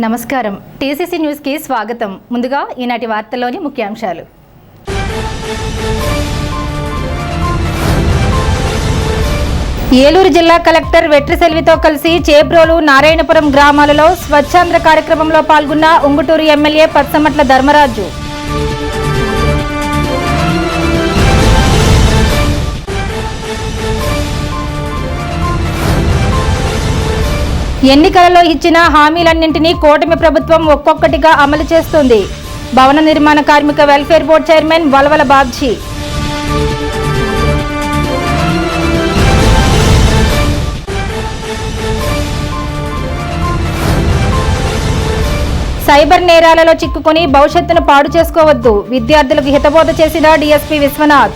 నమస్కారం. TCC news కి స్వాగతం. ముందుగా ఈనాటి వార్తల్లోని ముఖ్యాంశాలు. ఏలూరు జిల్లా కలెక్టర్ వెట్రిసెల్వితో కలిసి చేబ్రోలు, నారాయణపురం గ్రామాలలో స్వచ్ఛాంధ్ర కార్యక్రమంలో పాల్గొన్న ఉంగుటూరు ఎమ్మెల్యే పచ్చమట్ల ధర్మరాజు. ఎన్నికలలో ఇచ్చిన హామీలన్నింటినీ కూటమి ప్రభుత్వం ఒక్కొక్కటిగా అమలు చేస్తుంది. భవన నిర్మాణ కార్మిక welfare board chairman Valavala Babji. Cyber నేరాలలో చిక్కుకొని భవిష్యత్తును పాడు చేసుకోవద్దు. విద్యార్థులకు హితబోధ చేసిన డీఎస్పీ విశ్వనాథ్.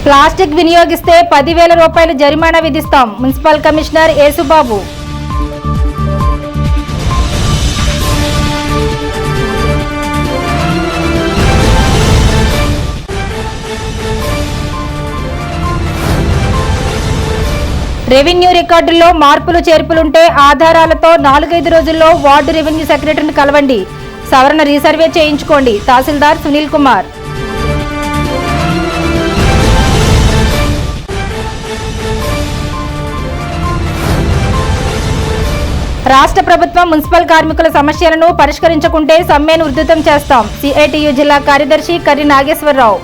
ప్లాస్టిక్ వినియోగిస్తే 10,000 రూపాయలు జరిమానా విధిస్తాం. Municipal commissioner Yesubabu. రెవెన్యూ రికార్డుల్లో మార్పులు చేర్పులుంటే ఆధారాలతో 4-5 రోజుల్లో వార్డు రెవెన్యూ సెక్రటరీని కలవండి. సవరణ రీసర్వే చేయించుకోండి. తహసీల్దార్ సునీల్ కుమార్. రాష్ట్ర ప్రభుత్వం మున్సిపల్ కార్మికుల సమస్యలను పరిష్కరించకుంటే సమ్మెను ఉధృతం చేస్తాం. సిఐటియు జిల్లా కార్యదర్శి కర్రి నాగేశ్వరరావు.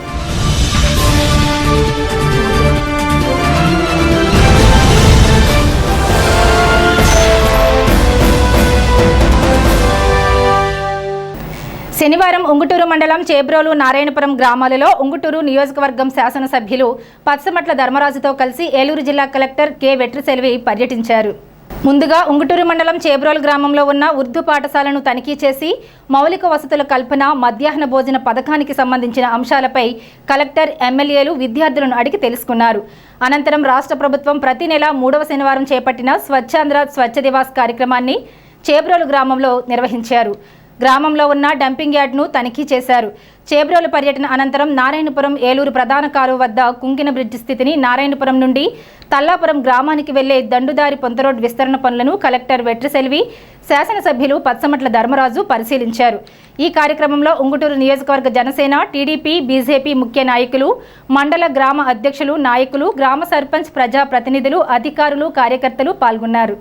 శనివారం ఉంగుటూరు మండలం చేబ్రోలు, నారాయణపురం గ్రామాలలో ఉంగుటూరు నియోజకవర్గం శాసనసభ్యులు పచ్చమట్ల ధర్మరాజుతో కలిసి ఏలూరు జిల్లా కలెక్టర్ కె వెట్రిసెల్వి పర్యటించారు. ముందుగా ఉంగుటూరు మండలం చేబ్రోలు గ్రామంలో ఉన్న ఉర్దూ పాఠశాలను తనిఖీ చేసి మౌలిక వసతుల కల్పన, మధ్యాహ్న భోజన పథకానికి సంబంధించిన అంశాలపై కలెక్టర్, ఎమ్మెల్యేలు విద్యార్థులను అడిగి తెలుసుకున్నారు. అనంతరం రాష్ట్ర ప్రభుత్వం ప్రతి నెల 3వ శనివారం చేపట్టిన స్వచ్ఛాంధ్ర స్వచ్ఛ దివాస్ కార్యక్రమాన్ని చేబ్రోలు గ్రామంలో నిర్వహించారు. గ్రామంలో ఉన్న డంపింగ్ యార్డ్ను తనిఖీ చేశారు. చేబ్రోలు పర్యటన అనంతరం నారాయణపురం, ఏలూరు ప్రధాన కాలువ వద్ద కుంకిన బ్రిడ్జి స్థితిని, నారాయణపురం నుండి తల్లాపురం గ్రామానికి వెళ్లే దండుదారి పొంతరోడ్ విస్తరణ పనులను కలెక్టర్ వెట్రిసెల్వి, శాసనసభ్యులు పచ్చమట్ల ధర్మరాజు పరిశీలించారు. ఈ కార్యక్రమంలో ఉంగుటూరు నియోజకవర్గ జనసేన, టీడీపీ, బీజేపీ ముఖ్య నాయకులు, మండల, గ్రామ అధ్యక్షులు, నాయకులు, గ్రామ సర్పంచ్, ప్రజా ప్రతినిధులు, అధికారులు, కార్యకర్తలు పాల్గొన్నారు.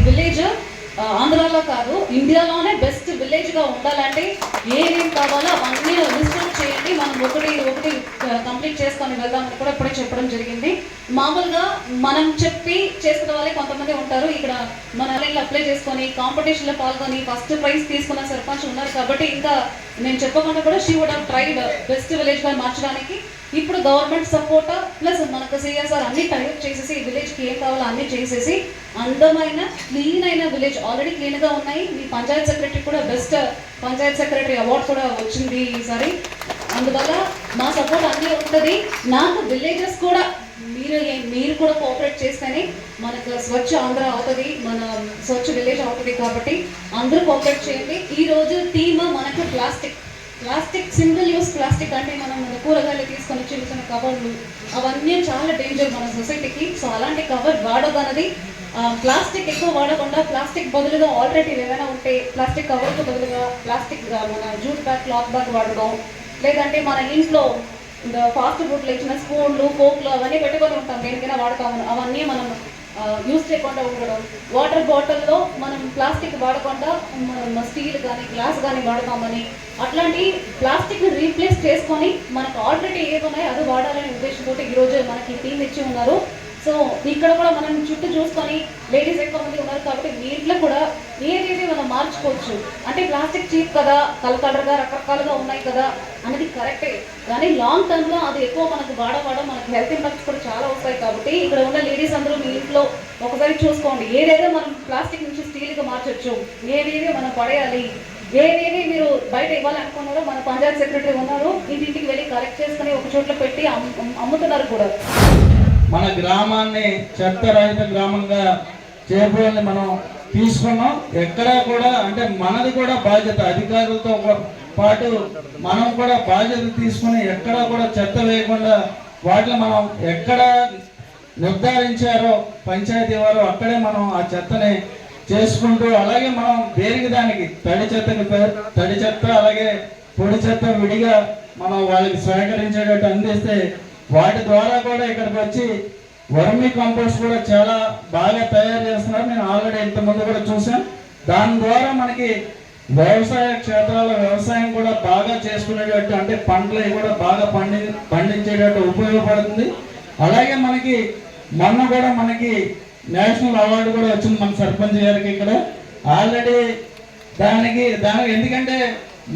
విలేజ్ ఆంధ్రాలో కాదు, ఇండియాలోనే బెస్ట్ విలేజ్గా ఉండాలంటే ఏమేం కావాలో అవన్నీ లిస్ట్ అవుట్ చేయండి. మనం ఒకటి కంప్లీట్ చేసుకొని వెళ్దామని కూడా ఇప్పుడే చెప్పడం జరిగింది. మామూలుగా మనం చెప్పి చేసుకునే వాళ్ళే కొంతమంది ఉంటారు. ఇక్కడ మన అప్లై చేసుకొని కాంపిటీషన్లో పాల్గొని ఫస్ట్ ప్రైజ్ తీసుకున్న సర్పంచ్ ఉన్నారు. కాబట్టి ఇంకా నేను చెప్పకుండా కూడా she would have tried best విలేజ్గా మార్చడానికి. ఇప్పుడు గవర్నమెంట్ సపోర్ట్ ప్లస్ మనకు సిఎస్ఆర్ అన్ని టైప్ చేసేసి ఈ విలేజ్కి ఏం కావాలో అన్నీ చేసేసి అందమైన క్లీన్ అయిన విలేజ్ ఆల్రెడీ క్లీన్గా ఉన్నాయి. మీ పంచాయత్ సెక్రటరీ కూడా బెస్ట్ పంచాయత్ సెక్రటరీ అవార్డు కూడా వచ్చింది ఈసారి. అందువల్ల మా సపోర్ట్ అన్నీ ఉంటుంది. నాకు విలేజెస్ కూడా మీరు కూడా కోఆపరేట్ చేస్తేనే మనకు స్వచ్ఛ ఆంధ్ర అవుతుంది, మన స్వచ్ఛ విలేజ్ అవుతుంది. కాబట్టి అందరూ కోఆపరేట్ చేయండి. ఈరోజు థీమ్ మనకు ప్లాస్టిక్ సింగిల్ యూస్ ప్లాస్టిక్ అంటే మనం కూరగాయలు తీసుకొని చిన్న చిన్న కవర్లు అవన్నీ చాలా డేంజర్ మన సొసైటీకి. సో అలాంటి కవర్ వాడదన్నది ప్లాస్టిక్ ఎక్కువ వాడకుండా ప్లాస్టిక్ బదులుగా ఆల్టర్నేటివ్ ఏమైనా ఉంటే ప్లాస్టిక్ కవర్కు బదులుగా ప్లాస్టిక్ మన జూట్ బ్యాగ్, క్లాత్ బ్యాగ్ వాడడం, లేదంటే మన ఇంట్లో ఫాస్ట్ ఫుడ్లో ఇచ్చిన స్పూన్లు, ఫోక్లు అవన్నీ పెట్టుకొని ఉంటాం, దేనికైనా వాడతాము. అవన్నీ మనం యూజ్ చేయకుండా ఉండడం. వాటర్ బాటిల్లో మనం ప్లాస్టిక్ వాడకుండా స్టీల్ కానీ గ్లాస్ కానీ వాడతామని, అట్లాంటి ప్లాస్టిక్ని రీప్లేస్ చేసుకొని మనకు ఆల్రెడీ ఏమున్నాయో అది వాడాలనే ఉద్దేశంతో ఈరోజు మనకి టీం ఇచ్చి ఉన్నారు. సో ఇక్కడ కూడా మనం చుట్టూ చూసుకొని లేడీస్ ఎక్కువ మంది ఉన్నారు కాబట్టి మీ ఇంట్లో కూడా ఏదేది మనం మార్చుకోవచ్చు. అంటే ప్లాస్టిక్ చీప్ కదా, కలర్గా రకరకాలుగా ఉన్నాయి కదా అనేది కరెక్టే, కానీ లాంగ్ టర్మ్లో అది ఎక్కువ మనకు వాడడం మనకు హెల్త్ ఇంపాక్ట్స్ కూడా చాలా వస్తాయి. కాబట్టి ఇక్కడ ఉన్న లేడీస్ అందరూ మీ ఇంట్లో ఒకసారి చూసుకోండి, ఏదైతే మనం ప్లాస్టిక్ నుంచి స్టీల్గా మార్చొచ్చు, ఏదేది మనం పడేయాలి, ఏదేది మీరు బయట ఇవ్వాలనుకున్నారో మన పంచాయత్ సెక్రటరీ ఉన్నారు, ఇంటింటికి వెళ్ళి కలెక్ట్ చేసుకుని ఒక చోట్ల పెట్టి అమ్ముతున్నారు కూడా. మన గ్రామాన్ని చెత్త రహిత గ్రామంగా చేపల్ని మనం తీసుకున్నాం. ఎక్కడా కూడా అంటే మనది కూడా బాధ్యత, అధికారులతో పాటు మనం కూడా బాధ్యత తీసుకుని ఎక్కడా కూడా చెత్త వేయకుండా వాటిని మనం ఎక్కడ నిర్ధారించారో పంచాయతీ వారు అక్కడే మనం ఆ చెత్తని చేసుకుంటూ, అలాగే మనం దేనికి దానికి తడి చెత్త అలాగే పొడి చెత్త విడిగా మనం వాళ్ళకి సహకరించేటట్టు అందిస్తే వాటి ద్వారా కూడా ఇక్కడికి వచ్చి వర్మీ కంపోస్ట్ కూడా చాలా బాగా తయారు చేస్తున్నారు. నేను ఆల్రెడీ ఇంతకుముందు కూడా చూసాను. దాని ద్వారా మనకి వ్యవసాయ క్షేత్రాల్లో వ్యవసాయం కూడా బాగా చేసుకునేటట్టు, అంటే పంటలు కూడా బాగా పండించేటట్టు ఉపయోగపడుతుంది. అలాగే మనకి మొన్న కూడా మనకి నేషనల్ అవార్డు కూడా వచ్చింది మన సర్పంచ్ గారికి ఇక్కడ ఆల్రెడీ. దానికి ఎందుకంటే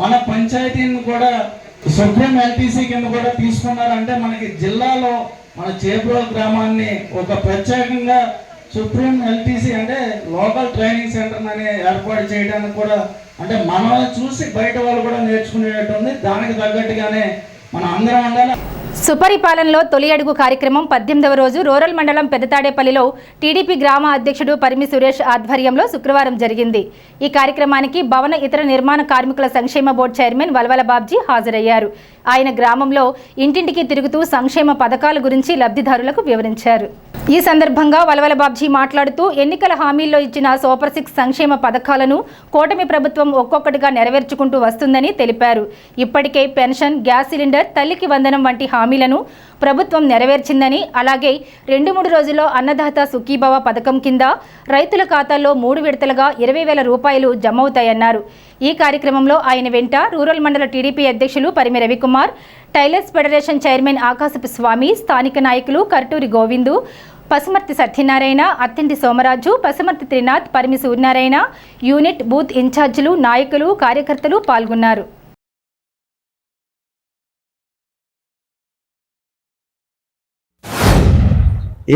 మన పంచాయతీని కూడా సుప్రీం ఎల్టీసీ కింద కూడా తీసుకున్నారు. అంటే మనకి జిల్లాలో మన చేబ్రోలు గ్రామాన్ని ఒక ప్రత్యేకంగా సుప్రీం ఎల్టీసీ అంటే లోకల్ ట్రైనింగ్ సెంటర్ అని ఏర్పాటు చేయడానికి కూడా, అంటే మనల్ని చూసి బయట వాళ్ళు కూడా నేర్చుకునేటట్టు ఉంది. దానికి తగ్గట్టుగానే మనం అందరం ఉండాలి. సుపరిపాలనలో తొలి అడుగు కార్యక్రమం 18వ రోజు రూరల్ మండలం పెద్దతాడేపల్లిలో టీడీపీ గ్రామ అధ్యక్షుడు పరిమి సురేష్ ఆధ్వర్యంలో శుక్రవారం జరిగింది. ఈ కార్యక్రమానికి భవన ఇతర నిర్మాణ కార్మికుల సంక్షేమ బోర్డు చైర్మన్ వల్వల బాబ్జీ హాజరయ్యారు. ఆయన గ్రామంలో ఇంటింటికి తిరుగుతూ సంక్షేమ పథకాల గురించి లబ్ధిదారులకు వివరించారు. ఈ సందర్భంగా వల్వల బాబ్జీ మాట్లాడుతూ ఎన్నికల హామీల్లో ఇచ్చిన సూపర్ 6 సంక్షేమ పథకాలను కూటమి ప్రభుత్వం ఒక్కొక్కటిగా నెరవేర్చుకుంటూ వస్తుందని తెలిపారు. ఇప్పటికే పెన్షన్, గ్యాస్ సిలిండర్, తల్లికి వందనం వంటి హామీలను ప్రభుత్వం నెరవేర్చిందని, అలాగే 2-3 రోజుల్లో అన్నదాత సుఖీభవ పథకం కింద రైతుల ఖాతాల్లో 3 విడతలుగా 20,000 రూపాయలు జమవుతాయన్నారు. ఈ కార్యక్రమంలో ఆయన వెంట రూరల్ మండల టీడీపీ అధ్యక్షులు Parimi Ravikumar, tailors federation chairman ఆకాశపు స్వామి, స్థానిక నాయకులు కర్టూరి గోవిందు, పసుమర్తి సత్యనారాయణ, అత్తింటి సోమరాజు, పసుమర్తి త్రినాథ్, పరిమి సూర్యనారాయణ, యూనిట్ బూత్ ఇన్ఛార్జీలు, నాయకులు, కార్యకర్తలు పాల్గొన్నారు.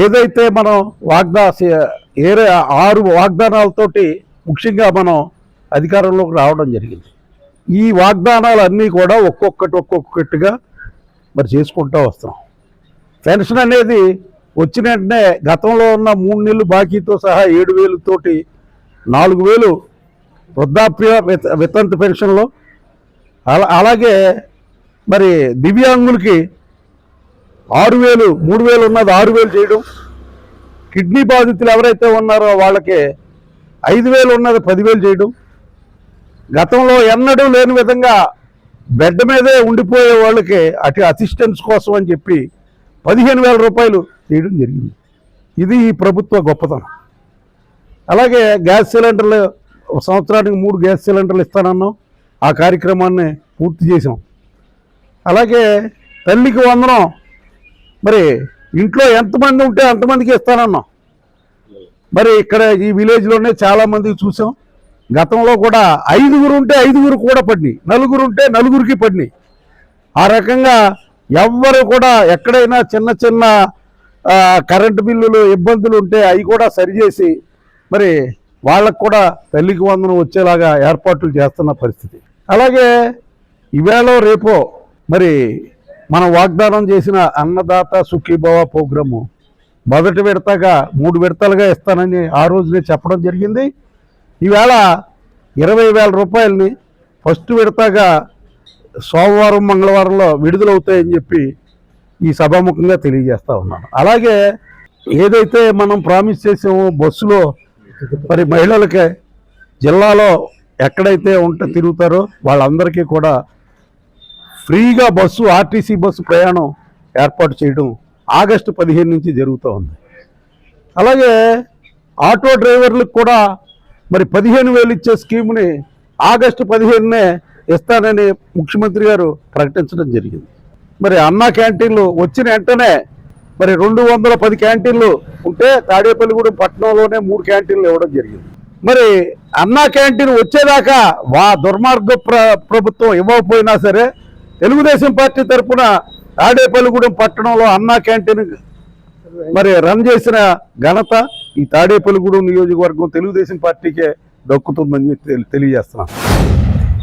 ఏదైతే మనం 6 వాగ్దానాలతోటి ముఖ్యంగా మనం అధికారంలోకి రావడం జరిగింది. ఈ వాగ్దానాలన్నీ కూడా ఒక్కొక్కటిగా మరి చేసుకుంటూ వస్తున్నాం. పెన్షన్ అనేది వచ్చిన వెంటనే గతంలో ఉన్న 3 నెలలు బాకీతో సహా 7,000 తోటి 4,000 వృద్ధాప్య వితంతు పెన్షన్లో, అలాగే మరి దివ్యాంగులకి 6,000, 3,000 ఉన్నది 6,000 చేయడం, కిడ్నీ బాధితులు ఎవరైతే ఉన్నారో వాళ్ళకి 5,000 ఉన్నది 10,000 చేయడం, గతంలో ఎన్నడూ లేని విధంగా బెడ్ మీదే ఉండిపోయే వాళ్ళకి అటు అసిస్టెన్స్ కోసం అని చెప్పి 15,000 రూపాయలు చేయడం జరిగింది. ఇది ఈ ప్రభుత్వ గొప్పతనం. అలాగే గ్యాస్ సిలిండర్లు సంవత్సరానికి 3 గ్యాస్ సిలిండర్లు ఇస్తానన్నాం, ఆ కార్యక్రమాన్ని పూర్తి చేసాం. అలాగే తల్లికి వందనం మరి ఇంట్లో ఎంతమంది ఉంటే అంతమందికి ఇస్తానన్నాం. మరి ఇక్కడ ఈ విలేజ్లోనే చాలామందికి చూసాం. గతంలో కూడా 5 ఉంటే 5 కూడా పడినాయి, 4 ఉంటే 4కి పడినాయి. ఆ రకంగా ఎవ్వరు కూడా ఎక్కడైనా చిన్న కరెంటు బిల్లులు ఇబ్బందులు ఉంటే అవి కూడా సరిచేసి మరి వాళ్ళకు కూడా తల్లికి వందనం వచ్చేలాగా ఏర్పాట్లు చేస్తున్న పరిస్థితి. అలాగే ఈవేళ రేపో మరి మనం వాగ్దానం చేసిన అన్నదాత సుఖీభవ ప్రోగ్రాము మొదటి విడతగా 3 విడతలుగా ఇస్తానని ఆ రోజునే చెప్పడం జరిగింది. ఈవేళ 20,000 రూపాయలని ఫస్ట్ విడతగా సోమవారం మంగళవారంలో విడుదలవుతాయని చెప్పి ఈ సభాముఖంగా తెలియజేస్తా ఉన్నాను. అలాగే ఏదైతే మనం ప్రామిస్ చేసామో బస్సులో మరి మహిళలకి జిల్లాలో ఎక్కడైతే తిరుగుతారో వాళ్ళందరికీ కూడా ఫ్రీగా బస్సు, ఆర్టీసీ బస్సు ప్రయాణం ఏర్పాటు చేయడం ఆగస్టు 15 నుంచి జరుగుతూ ఉంది. అలాగే ఆటో డ్రైవర్లకు కూడా మరి 15,000 ఇచ్చే స్కీమ్ని ఆగస్టు 15నే ఇస్తానని ముఖ్యమంత్రి గారు ప్రకటించడం జరిగింది. మరి అన్నా క్యాంటీన్లు వచ్చిన వెంటనే మరి 210 క్యాంటీన్లు ఉంటే తాడేపల్లిగూడెం పట్టణంలోనే 3 క్యాంటీన్లు ఇవ్వడం జరిగింది. మరి అన్నా క్యాంటీన్ వచ్చేదాకా దుర్మార్గ ప్రభుత్వం ఇవ్వకపోయినా సరే తెలుగుదేశం పార్టీ తరఫున తాడేపల్లిగూడెం పట్టణంలో అన్నా క్యాంటీన్ మరి రన్ చేసిన ఘనత ఈ తాడేపల్లిగూడెం నియోజకవర్గం తెలుగుదేశం పార్టీకే దక్కుతుందని తెలియజేస్తున్నాం.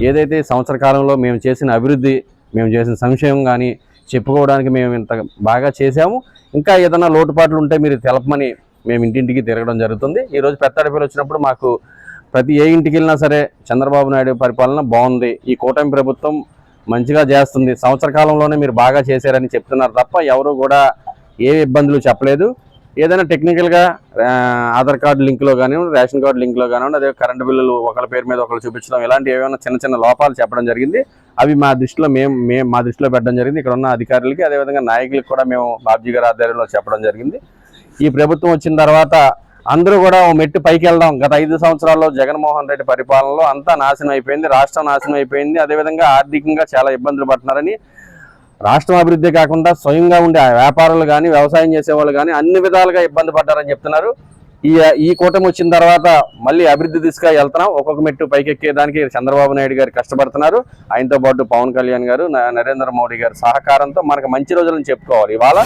ఏదైతే సంవత్సర కాలంలో మేము చేసిన అభివృద్ధి, మేము చేసిన సంక్షేమం కానీ చెప్పుకోవడానికి మేము ఇంత బాగా చేశాము. ఇంకా ఏదైనా లోటుపాట్లు ఉంటే మీరు తెలపమని మేము ఇంటింటికి తిరగడం జరుగుతుంది. ఈరోజు పెద్దాడపల్లి వచ్చినప్పుడు మాకు ప్రతి ఏ ఇంటికి వెళ్ళినా సరే చంద్రబాబు నాయుడు పరిపాలన బాగుంది, ఈ కూటమి ప్రభుత్వం మంచిగా చేస్తుంది, సంవత్సర కాలంలోనే మీరు బాగా చేశారని చెప్తున్నారు తప్ప ఎవరు కూడా ఏ ఇబ్బందులు చెప్పలేదు. ఏదైనా టెక్నికల్గా ఆధార్ కార్డు లింక్లో కానివ్వండి, రేషన్ కార్డు లింక్లో కానివ్వండి, అదే కరెంటు బిల్లులు ఒకరి పేరు మీద ఒకరు చూపించడం, ఇలాంటి ఏమైనా చిన్న చిన్న లోపాలు చెప్పడం జరిగింది. అవి మా దృష్టిలో మా దృష్టిలో పెట్టడం జరిగింది. ఇక్కడ ఉన్న అధికారులకి అదేవిధంగా నాయకులకు కూడా మేము బాబ్జీ గారి ఆధ్వర్యంలో చెప్పడం జరిగింది. ఈ ప్రభుత్వం వచ్చిన తర్వాత అందరూ కూడా ఓ మెట్టు పైకి వెళ్దాం. గత 5 సంవత్సరాల్లో జగన్మోహన్ రెడ్డి పరిపాలనలో అంతా నాశనం అయిపోయింది, రాష్ట్రం నాశనం అయిపోయింది, అదేవిధంగా ఆర్థికంగా చాలా ఇబ్బందులు పడుతున్నారని, రాష్ట్రం అభివృద్ధి కాకుండా స్వయంగా ఉండే వ్యాపారులు కానీ వ్యవసాయం చేసేవాళ్ళు కానీ అన్ని విధాలుగా ఇబ్బంది పడ్డారని చెప్తున్నారు. ఈ కూటమి వచ్చిన తర్వాత మళ్ళీ అభివృద్ధి దిశగా వెళ్తున్నాం. ఒక్కొక్క మెట్టు పైకెక్కేదానికి చంద్రబాబు నాయుడు గారు కష్టపడుతున్నారు. ఆయనతో పాటు పవన్ కళ్యాణ్ గారు, నరేంద్ర మోడీ గారి సహకారంతో మనకు మంచి రోజులను చెప్పుకోవాలి. ఇవాళ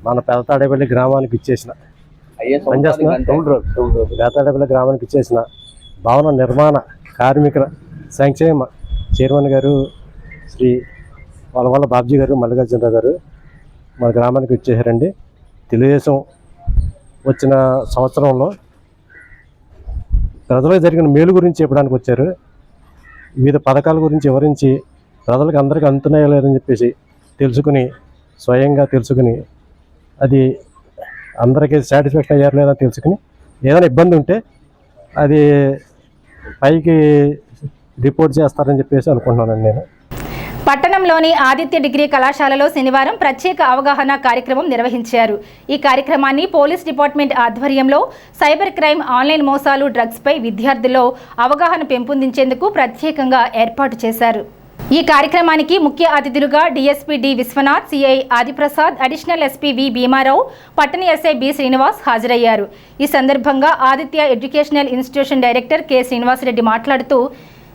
మన పెదతాడేపల్లి గ్రామానికి ఇచ్చేసిన పెదతాడేపల్లి గ్రామానికి ఇచ్చేసిన భవన నిర్మాణ కార్మికుల సంక్షేమ చైర్మన్ గారు శ్రీ వల్ల బాబ్జీ గారు, మల్లికార్జునరావు గారు మన గ్రామానికి ఇచ్చేసారండి. తెలుగుదేశం వచ్చిన సంవత్సరంలో ప్రజలకు జరిగిన మేలు గురించి చెప్పడానికి వచ్చారు. వివిధ పథకాల గురించి వివరించి ప్రజలకు అందరికీ అందుతున్నాయో లేదని చెప్పేసి స్వయంగా తెలుసుకుని అది అందరికీ సాటిస్ఫాక్షన్ అయ్యారు లేదా తెలుసుకుని ఏదైనా ఇబ్బంది ఉంటే అది పైకి రిపోర్ట్ చేస్తారని చెప్పేసి అనుకుంటున్నానండి నేను. పట్టణంలోని ఆదిత్య డిగ్రీ కళాశాలలో శనివారం ప్రత్యేక అవగాహన కార్యక్రమం నిర్వహించారు. ఈ కార్యక్రమాన్ని పోలీస్ డిపార్ట్మెంట్ ఆధ్వర్యంలో సైబర్ క్రైమ్, ఆన్లైన్ మోసాలు, డ్రగ్స్పై విద్యార్థుల్లో అవగాహన పెంపొందించేందుకు ప్రత్యేకంగా ఏర్పాటు చేశారు. ఈ కార్యక్రమానికి ముఖ్య అతిథులుగా DSP D Vishwanath, CI Adiprasad, additional SP V Bhimarao, పట్టణ ఎస్ఐ బి శ్రీనివాస్ హాజరయ్యారు. ఈ సందర్భంగా Aditya educational institution director K Srinivasa Reddy మాట్లాడుతూ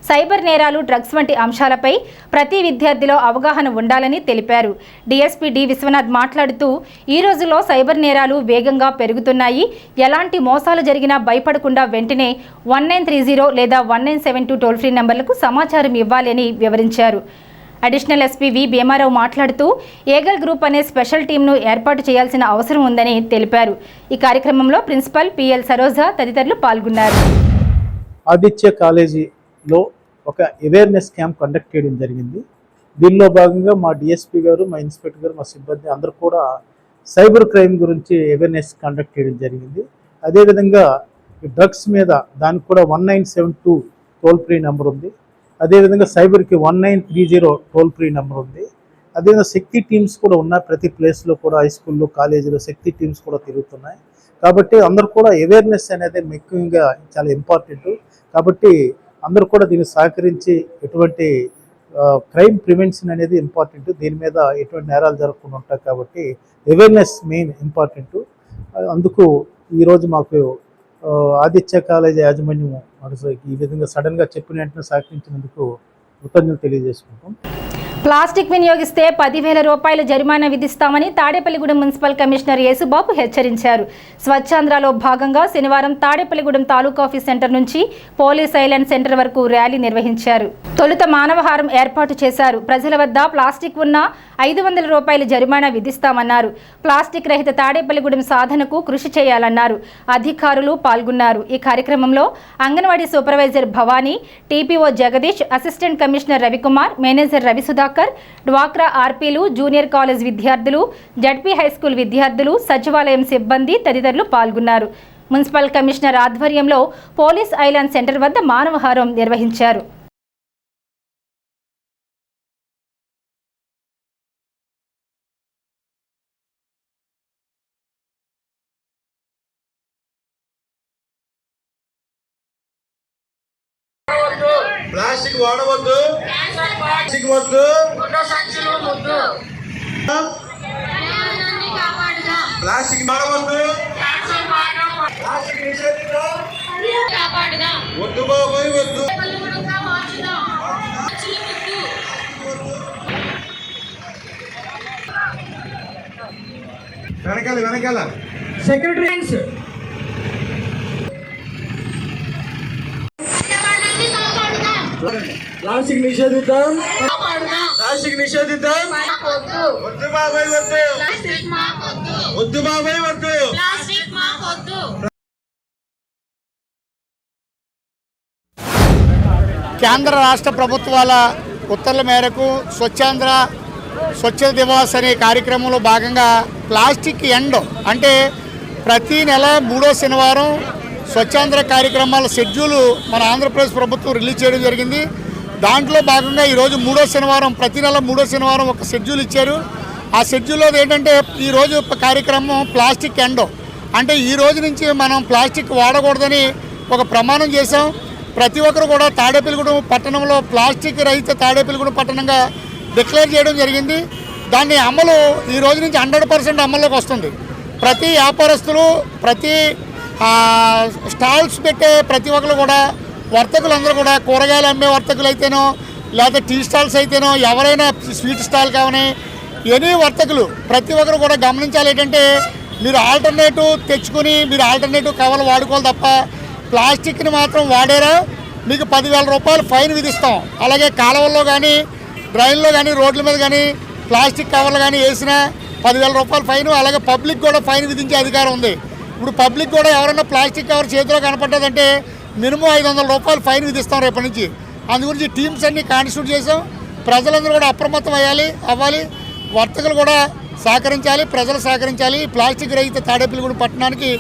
సైబర్ నేరాలు, డ్రగ్స్ వంటి అంశాలపై ప్రతి విద్యార్థిలో అవగాహన ఉండాలని తెలిపారు. డీఎస్పీ డి విశ్వనాథ్ మాట్లాడుతూ ఈ రోజుల్లో సైబర్ నేరాలు వేగంగా పెరుగుతున్నాయి, ఎలాంటి మోసాలు జరిగినా భయపడకుండా వెంటనే 1930 లేదా 1972 టోల్ ఫ్రీ నంబర్లకు సమాచారం ఇవ్వాలని వివరించారు. అడిషనల్ ఎస్పీ వి భీమారావు మాట్లాడుతూ ఏగల్ గ్రూప్ అనే స్పెషల్ టీంను ఏర్పాటు చేయాల్సిన అవసరం ఉందని తెలిపారు. ఈ కార్యక్రమంలో ప్రిన్సిపల్ పిఎల్ సరోజ తదితరులు పాల్గొన్నారు. ఆదిత్య కాలేజీలో ఒక అవేర్నెస్ క్యాంప్ కండక్ట్ చేయడం జరిగింది. దీనిలో భాగంగా మా డిఎస్పీ గారు, మా ఇన్స్పెక్టర్ గారు, మా సిబ్బంది అందరూ కూడా సైబర్ క్రైమ్ గురించి అవేర్నెస్ కండక్ట్ చేయడం జరిగింది. అదేవిధంగా డ్రగ్స్ మీద దానికి కూడా 1972 టోల్ ఫ్రీ నెంబర్ ఉంది. అదేవిధంగా సైబర్కి 1930 టోల్ ఫ్రీ నెంబర్ ఉంది. అదేవిధంగా శక్తి టీమ్స్ కూడా ఉన్నాయి. ప్రతి ప్లేస్లో కూడా హై స్కూల్లో, కాలేజీలో శక్తి టీమ్స్ కూడా తిరుగుతున్నాయి. కాబట్టి అందరూ కూడా అవేర్నెస్ అనేది ముఖ్యంగా చాలా ఇంపార్టెంట్. కాబట్టి అందరూ కూడా దీన్ని సహకరించి ఎటువంటి క్రైమ్ ప్రివెన్షన్ అనేది ఇంపార్టెంట్. దీని మీద ఎటువంటి నేరాలు జరగకుండా ఉంటాయి. కాబట్టి అవేర్నెస్ మెయిన్ ఇంపార్టెంట్. అందుకు ఈరోజు మాకు ఆదిత్య కాలేజీ యాజమాన్యం ఈ విధంగా సడన్గా చెప్పిన వెంటనే సహకరించినందుకు కృతజ్ఞతలు తెలియజేసుకుంటాం. ప్లాస్టిక్ వినియోగిస్తే 10,000 రూపాయల జరిమానా విధిస్తామని తాడేపల్లిగూడెం మున్సిపల్ కమిషనర్ యేసుబాబు హెచ్చరించారు. స్వచ్ఛాంధ్రలో భాగంగా శనివారం తాడేపల్లిగూడెం తాలూకా ఆఫీస్ సెంటర్ నుంచి పోలీస్ ఐలాండ్ సెంటర్ వరకు ర్యాలీ నిర్వహించారు. తొలుత మానవహారం ఏర్పాటు చేశారు. ప్రజల వద్ద ప్లాస్టిక్ ఉన్న 500 రూపాయల జరిమానా విధిస్తామన్నారు. ప్లాస్టిక్ రహిత తాడేపల్లిగూడెం సాధనకు కృషి చేయాలన్నారు. అధికారులు పాల్గొన్నారు. ఈ కార్యక్రమంలో Anganwadi supervisor Bhavani, TPO Jagdish, assistant commissioner Ravikumar, manager Ravisudhakar, డ్వాక్రా ఆర్పీలు, జూనియర్ కాలేజ్ విద్యార్థులు, జడ్పీ హైస్కూల్ విద్యార్థులు, సచివాలయం సిబ్బంది తదితరులు పాల్గొన్నారు. మున్సిపల్ కమిషనర్ ఆధ్వర్యంలో పోలీస్ ఐలాండ్ సెంటర్ వద్ద మానవహారం నిర్వహించారు. ప్లాస్టిక్ వాడవద్దు, ప్లాస్టిక్ వద్దు, ప్లాస్టిక్ వాడవద్దు. ప్లాస్టిక్ నిషేధిద్దాం. వద్దు బాబోయ్ వద్దు. వెనకాల సెక్రటరీ ప్లాస్టిక్ నిషేధిద్దాం. ప్లాస్టిక్ నిషేధిద్దాం. వద్దు బాబాయ్ వద్దు. వద్దు బాబాయ్ వద్దు. కేంద్ర రాష్ట్ర ప్రభుత్వాల ఉత్తర్వుల మేరకు స్వచ్ఛ దివాస్ అనే కార్యక్రమంలో భాగంగా ప్లాస్టిక్ ఎండ్ అంటే ప్రతి నెల 3వ శనివారం స్వచ్ఛాంధ్ర కార్యక్రమాల షెడ్యూలు మన ఆంధ్రప్రదేశ్ ప్రభుత్వం రిలీజ్ చేయడం జరిగింది. దాంట్లో భాగంగా ఈరోజు 3వ శనివారం, ప్రతి నెల 3వ శనివారం ఒక షెడ్యూల్ ఇచ్చారు. ఆ షెడ్యూల్లో ఏంటంటే ఈరోజు కార్యక్రమం ప్లాస్టిక్ ఎండ్ అంటే ఈ రోజు నుంచి మనం ప్లాస్టిక్ వాడకూడదని ఒక ప్రమాణం చేశాం. ప్రతి ఒక్కరు కూడా తాడేపల్లిగూడెం పట్టణంలో ప్లాస్టిక్ రహిత తాడేపల్లిగూడెం పట్టణంగా డిక్లేర్ చేయడం జరిగింది. దాన్ని అమలు ఈ రోజు నుంచి 100% అమల్లోకి వస్తుంది. ప్రతి వ్యాపారస్తులు, ప్రతి స్టాల్స్ పెట్టే ప్రతి ఒక్కరు కూడా, వర్తకులందరూ కూడా, కూరగాయలు అమ్మే వర్తకులు అయితేనో లేకపోతే టీ స్టాల్స్ అయితేనో, ఎవరైనా స్వీట్ స్టాల్ కావని ఎనీ వర్తకులు ప్రతి ఒక్కరు కూడా గమనించాలి. ఏంటంటే మీరు ఆల్టర్నేటివ్ తెచ్చుకుని మీరు ఆల్టర్నేటివ్ కవర్లు వాడుకోవాలి తప్ప ప్లాస్టిక్ని మాత్రం వాడారా మీకు 10,000 రూపాయలు ఫైన్ విధిస్తాం. అలాగే కాలువల్లో కానీ, డ్రైన్లో కానీ, రోడ్ల మీద కానీ ప్లాస్టిక్ కవర్లు కానీ వేసినా 10,000 రూపాయలు ఫైన్. అలాగే పబ్లిక్ కూడా ఫైన్ విధించే అధికారం ఉంది. ఇప్పుడు పబ్లిక్ కూడా ఎవరైనా ప్లాస్టిక్ కవర్ చేతిలో కనపడ్డదంటే మినిమం 500 రూపాయలు ఫైన్ విధిస్తాం రేపటి నుంచి. అందుగురించి టీమ్స్ అన్ని కాన్స్టిట్యూట్ చేసాం. ప్రజలందరూ కూడా అప్రమత్తం అవ్వాలి. వర్తకులు కూడా సహకరించాలి, ప్రజలు సహకరించాలి. ప్లాస్టిక్ రహిత తాడేపల్లిగూడెం పట్టణానికి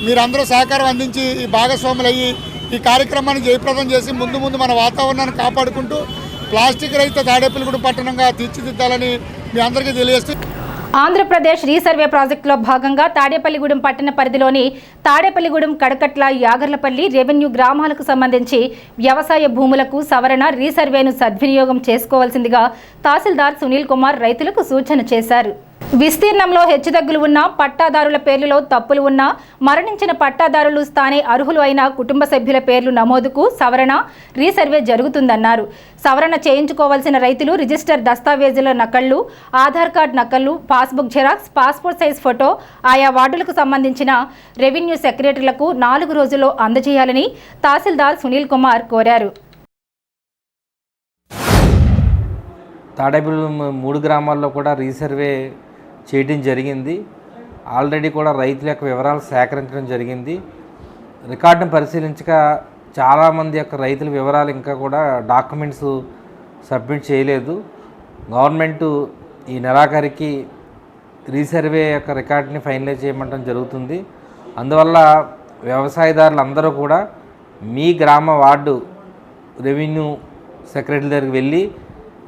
మీరందరూ సహకారం అందించి ఈ భాగస్వాములు అయ్యి ఈ కార్యక్రమాన్ని జయప్రదం చేసి ముందు మన వాతావరణాన్ని కాపాడుకుంటూ ప్లాస్టిక్ రహిత తాడేపల్లిగూడెం పట్టణంగా తీర్చిదిద్దాలని మీ అందరికీ తెలియజేస్తూ ఆంధ్రప్రదేశ్ రీసర్వే ప్రాజెక్టులో భాగంగా తాడేపల్లిగూడెం పట్టణ పరిధిలోని తాడేపల్లిగూడెం, కడకట్ల, యాగర్లపల్లి రెవెన్యూ గ్రామాలకు సంబంధించి వ్యవసాయ భూములకు సవరణ రీసర్వేను సద్వినియోగం చేసుకోవాల్సిందిగా తహసీల్దార్ సునీల్ కుమార్ రైతులకు సూచన చేశారు. విస్తీర్ణంలో హెచ్చుతగ్గులు ఉన్న, పట్టాదారుల పేర్లలో తప్పులు ఉన్నా, మరణించిన పట్టాదారులు స్థానే అర్హులు అయిన కుటుంబ సభ్యుల పేర్లు నమోదుకు సవరణ రీసర్వే జరుగుతుందన్నారు. సవరణ చేయించుకోవాల్సిన రైతులు రిజిస్టర్ దస్తావేజుల నకళ్లు, ఆధార్ కార్డు నకళ్లు, passbook xerox, passport size photo ఆయా వార్డులకు సంబంధించిన రెవెన్యూ సెక్రటరీలకు 4 రోజుల్లో అందజేయాలని తహసీల్దార్ సునీల్ కుమార్ కోరారు. తాడేపల్లిగూడెం 3 గ్రామాల్లో కూడా రీసర్వే చేయడం జరిగింది. ఆల్రెడీ కూడా రైతుల యొక్క వివరాలు సేకరించడం జరిగింది. రికార్డును పరిశీలించక చాలామంది యొక్క రైతుల వివరాలు ఇంకా కూడా డాక్యుమెంట్స్ సబ్మిట్ చేయలేదు. గవర్నమెంటు ఈ నెలాఖరికి రీసర్వే యొక్క రికార్డుని ఫైనలైజ్ చేయమంటం జరుగుతుంది. అందువల్ల వ్యవసాయదారులు అందరూ కూడా మీ గ్రామ వార్డు రెవెన్యూ సెక్రటరీ దగ్గరికి వెళ్ళి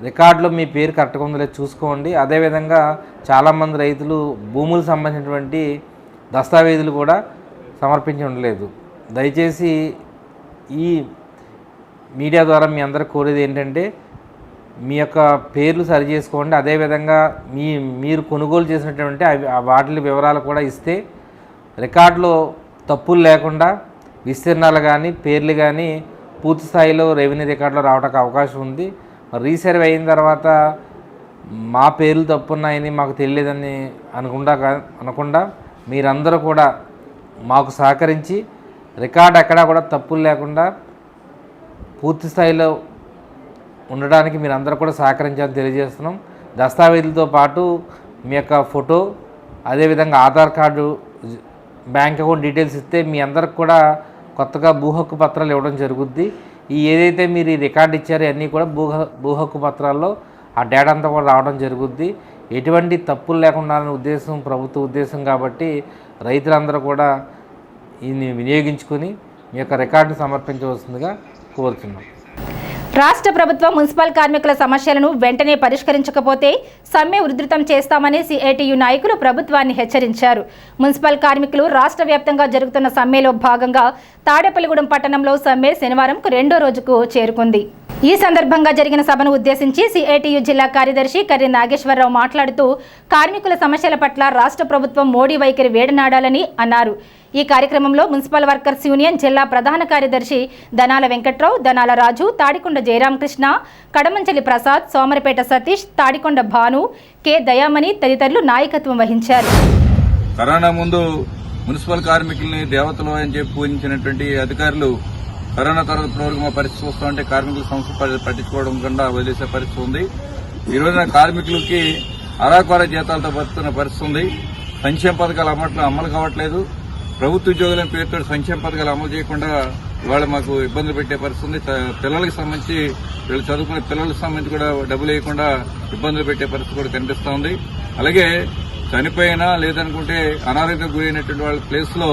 రికార్డులో మీ పేరు కరెక్ట్గా ఉందో లేదో చూసుకోండి. అదేవిధంగా చాలామంది రైతులు భూములకు సంబంధించినటువంటి దస్తావేజులు కూడా సమర్పించి ఉండలేదు. దయచేసి ఈ మీడియా ద్వారా మీ అందరికి కోరేది ఏంటంటే మీ యొక్క పేర్లు సరి చేసుకోండి. అదేవిధంగా మీరు కొనుగోలు చేసినటువంటి వాటి వివరాలు కూడా ఇస్తే రికార్డులో తప్పులు లేకుండా విస్తీర్ణాలు కానీ పేర్లు కానీ పూర్తి స్థాయిలో రెవెన్యూ రికార్డులో రావడానికి అవకాశం ఉంది. రీసర్వే అయిన తర్వాత మా పేర్లు తప్పున్నాయని మాకు తెలియదని అనకుండా మీరందరూ కూడా మాకు సహకరించి రికార్డు ఎక్కడా కూడా తప్పులు లేకుండా పూర్తి స్థాయిలో ఉండడానికి మీరందరూ కూడా సహకరించాలని తెలియజేస్తున్నాం. దస్తావేజులతో పాటు మీ యొక్క ఫోటో, అదేవిధంగా Aadhaar card, bank account details ఇస్తే మీ అందరికి కూడా కొత్తగా భూ హక్కు పత్రాలు ఇవ్వడం జరుగుద్ది. ఏదైతే మీరు ఈ రికార్డు ఇచ్చారో అన్నీ కూడా భూ హక్కు పత్రాల్లో ఆ డేటా అంతా కూడా రావడం జరుగుద్ది. ఎటువంటి తప్పులు లేకుండా ఉద్దేశం ప్రభుత్వ ఉద్దేశం కాబట్టి రైతులందరూ కూడా దీన్ని వినియోగించుకొని మీ యొక్క రికార్డును సమర్పించవలసిందిగా కోరుతున్నాం. రాష్ట్ర ప్రభుత్వం మున్సిపల్ కార్మికుల సమస్యలను వెంటనే పరిష్కరించకపోతే సమ్మె ఉధృతం చేస్తామని సిఐటియు నాయకులు ప్రభుత్వాన్ని హెచ్చరించారు. మున్సిపల్ కార్మికులు రాష్ట్ర వ్యాప్తంగా జరుగుతున్న సమ్మెలో భాగంగా తాడేపల్లిగూడెం పట్టణంలో సమ్మె శనివారంకు 2వ రోజుకు చేరుకుంది. ఈ సందర్భంగా జరిగిన సభను ఉద్దేశించి సిఐటియు జిల్లా కార్యదర్శి కర్రి నాగేశ్వరరావు మాట్లాడుతూ కార్మికుల సమస్యల పట్ల రాష్ట్ర ప్రభుత్వం మోడీ వైఖరి వేడనాడాలని అన్నారు. ఈ కార్యక్రమంలో మున్సిపల్ వర్కర్స్ యూనియన్ జిల్లా ప్రధాన కార్యదర్శి దనాల వెంకట్రావు, దనాల రాజు, తాడికొండ జయరామకృష్ణ, కడమంచలి ప్రసాద్, సోమరిపేట సతీష్, తాడికొండ భాను, కె దయామణి తదితరులు నాయకత్వం వహించారు. కరోనా ముందు మున్సిపల్ కార్మికుల్ని దేవతలు అని చెప్పి పూజించినటువంటి అధికారులు కరోనా తర్వాత వరకు మా పరిస్థితి వస్తూ ఉంటే కార్మికుల సమస్య పట్టించుకోవడం కన్నా వదిలేసే పరిస్థితి ఉంది. ఈ రోజున కార్మికులకి అరాకొర జీతాలతో బతుకుతున్న పరిస్థితి ఉంది. సంక్షేమ పథకాలు అమలు కావట్లేదు. ప్రభుత్వ ఉద్యోగుల పేరుతో సంక్షేమ పథకాలు అమలు చేయకుండా ఇవాళ మాకు ఇబ్బందులు పెట్టే పరిస్థితి ఉంది. పిల్లలకు సంబంధించి వీళ్ళు చదువుకునే పిల్లలకు సంబంధించి కూడా డబ్బులు వేయకుండా ఇబ్బందులు పెట్టే పరిస్థితి కూడా కనిపిస్తూ ఉంది. అలాగే చనిపోయినా లేదనుకుంటే అనారోగ్యం గురైనటువంటి వాళ్ళ ప్లేస్ లో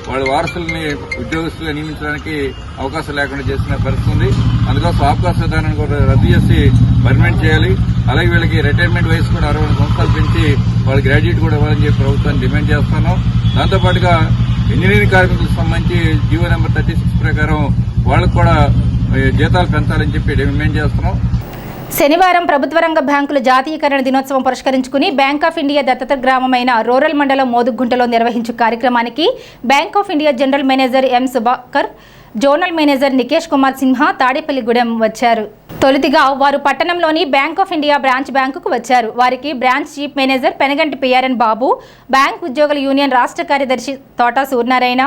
వాళ్ళ వారసుల్ని ఉద్యోగస్తులుగా నియమించడానికి అవకాశం లేకుండా చేసిన పరిస్థితి ఉంది. అందుకోసం అవకాశ విధానాన్ని కూడా రద్దు చేసి పర్మనెంట్ చేయాలి. అలాగే వీళ్ళకి రిటైర్మెంట్ వయసు కూడా 60 సంవత్సరాలు పెంచి వాళ్ళు గ్రాడ్యుయేట్ కూడా ఇవ్వాలని చెప్పి ప్రభుత్వాన్ని డిమాండ్ చేస్తున్నాం. దాంతోపాటుగా ఇంజనీరింగ్ కార్మికులకు సంబంధించి జీవో నెంబర్ 36 ప్రకారం వాళ్ళకు కూడా జీతాలు పెంచాలని చెప్పి డిమాండ్ చేస్తున్నాం. శనివారం ప్రభుత్వ రంగ బ్యాంకుల జాతీయకరణ దినోత్సవం పురస్కరించుకుని బ్యాంక్ ఆఫ్ ఇండియా దత్తత గ్రామమైన రూరల్ మండలం మోదుగుంటలో నిర్వహించు కార్యక్రమానికి bank of India general manager M Subhakar, zonal manager Nikesh Kumar Simha Tadepalligudem వచ్చారు. తొలుతిగా వారు పట్టణంలోని బ్యాంక్ ఆఫ్ ఇండియా బ్రాంచ్ బ్యాంకుకు వచ్చారు. వారికి branch chief manager Penaganti PRN Babu, bank ఉద్యోగుల యూనియన్ రాష్ట్ర కార్యదర్శి తోటా సూర్యనారాయణ,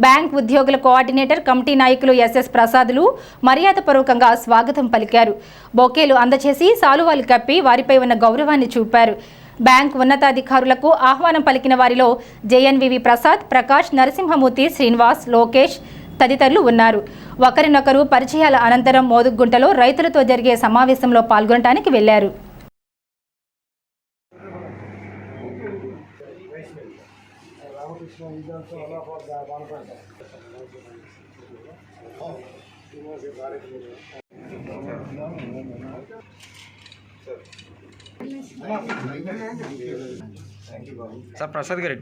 బ్యాంక్ ఉద్యోగుల కోఆర్డినేటర్ కమిటీ నాయకులు ఎస్ఎస్ ప్రసాదులు మర్యాదపూర్వకంగా స్వాగతం పలికారు. బొకేలు అందచేసి సాలువాలు కప్పి వారిపై ఉన్న గౌరవాన్ని చూపారు. బ్యాంక్ ఉన్నతాధికారులకు ఆహ్వానం పలికిన వారిలో జేఎన్వివి ప్రసాద్, ప్రకాష్, నరసింహమూర్తి, శ్రీనివాస్, లోకేష్ తదితరులు ఉన్నారు. ఒకరినొకరు పరిచయాల అనంతరం మోదుగుంటలో రైతులతో జరిగే సమావేశంలో పాల్గొనడానికి వెళ్లారు. సార్ ప్రసాద్ గారు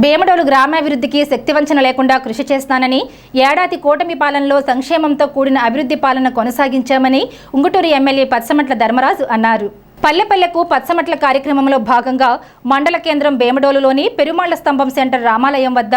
భీమడోలు గ్రామాభివృద్ధికి శక్తివంచన లేకుండా కృషి చేస్తానని, ఏడాది కూటమి పాలనలో సంక్షేమంతో కూడిన అభివృద్ధి పాలన కొనసాగించామని ఉంగుటూరు ఎమ్మెల్యే పచ్చమట్ల ధర్మరాజు అన్నారు. పల్లెపల్లెకు పచ్చమట్ల కార్యక్రమంలో భాగంగా మండల కేంద్రం భీమడోలులోని పెరుమాళ్ల స్తంభం సెంటర్ రామాలయం వద్ద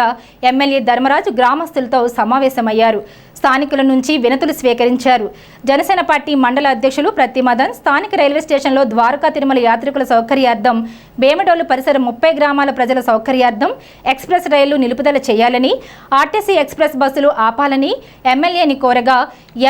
ఎమ్మెల్యే ధర్మరాజు గ్రామస్తులతో సమావేశమయ్యారు. స్థానికుల నుంచి వినతులు స్వీకరించారు. జనసేన పార్టీ మండల అధ్యక్షులు ప్రతిమదన్ స్థానిక రైల్వే స్టేషన్లో ద్వారకా తిరుమల యాత్రికుల సౌకర్యార్థం, భీమడోలు పరిసర 30 గ్రామాల ప్రజల సౌకర్యార్థం ఎక్స్ప్రెస్ రైళ్లు నిలుపుదల చేయాలని, ఆర్టీసీ ఎక్స్ప్రెస్ బస్సులు ఆపాలని ఎమ్మెల్యేని కోరగా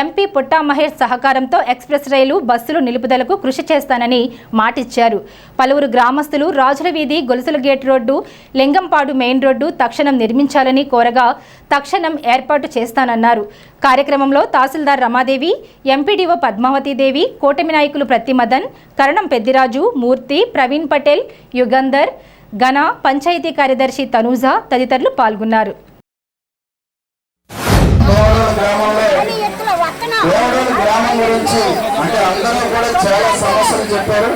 ఎంపీ పుట్టా మహేష్ సహకారంతో ఎక్స్ప్రెస్ రైలు బస్సులు నిలుపుదలకు కృషి చేస్తానని మాటిచ్చారు. పలువురు గ్రామస్తులు రాజుల వీధి, గొలుసుల గేట్ రోడ్డు, లింగంపాడు మెయిన్ రోడ్డు తక్షణం నిర్మించాలని కోరగా తక్షణం ఏర్పాటు చేస్తానన్నారు. కార్యక్రమంలో తహసీల్దార్ రమాదేవి, ఎంపీడీఓ పద్మావతీదేవి, కూటమి నాయకులు ప్రతిమదన్, కరణం పెద్దిరాజు, మూర్తి, ప్రవీణ్ పటేల్, యుగంధర్, గణ, పంచాయతీ కార్యదర్శి తనూజ తదితరులు పాల్గొన్నారు. గ్రామం గురించి అంటే అందరూ కూడా చాలా సమస్యలు చెప్పారు.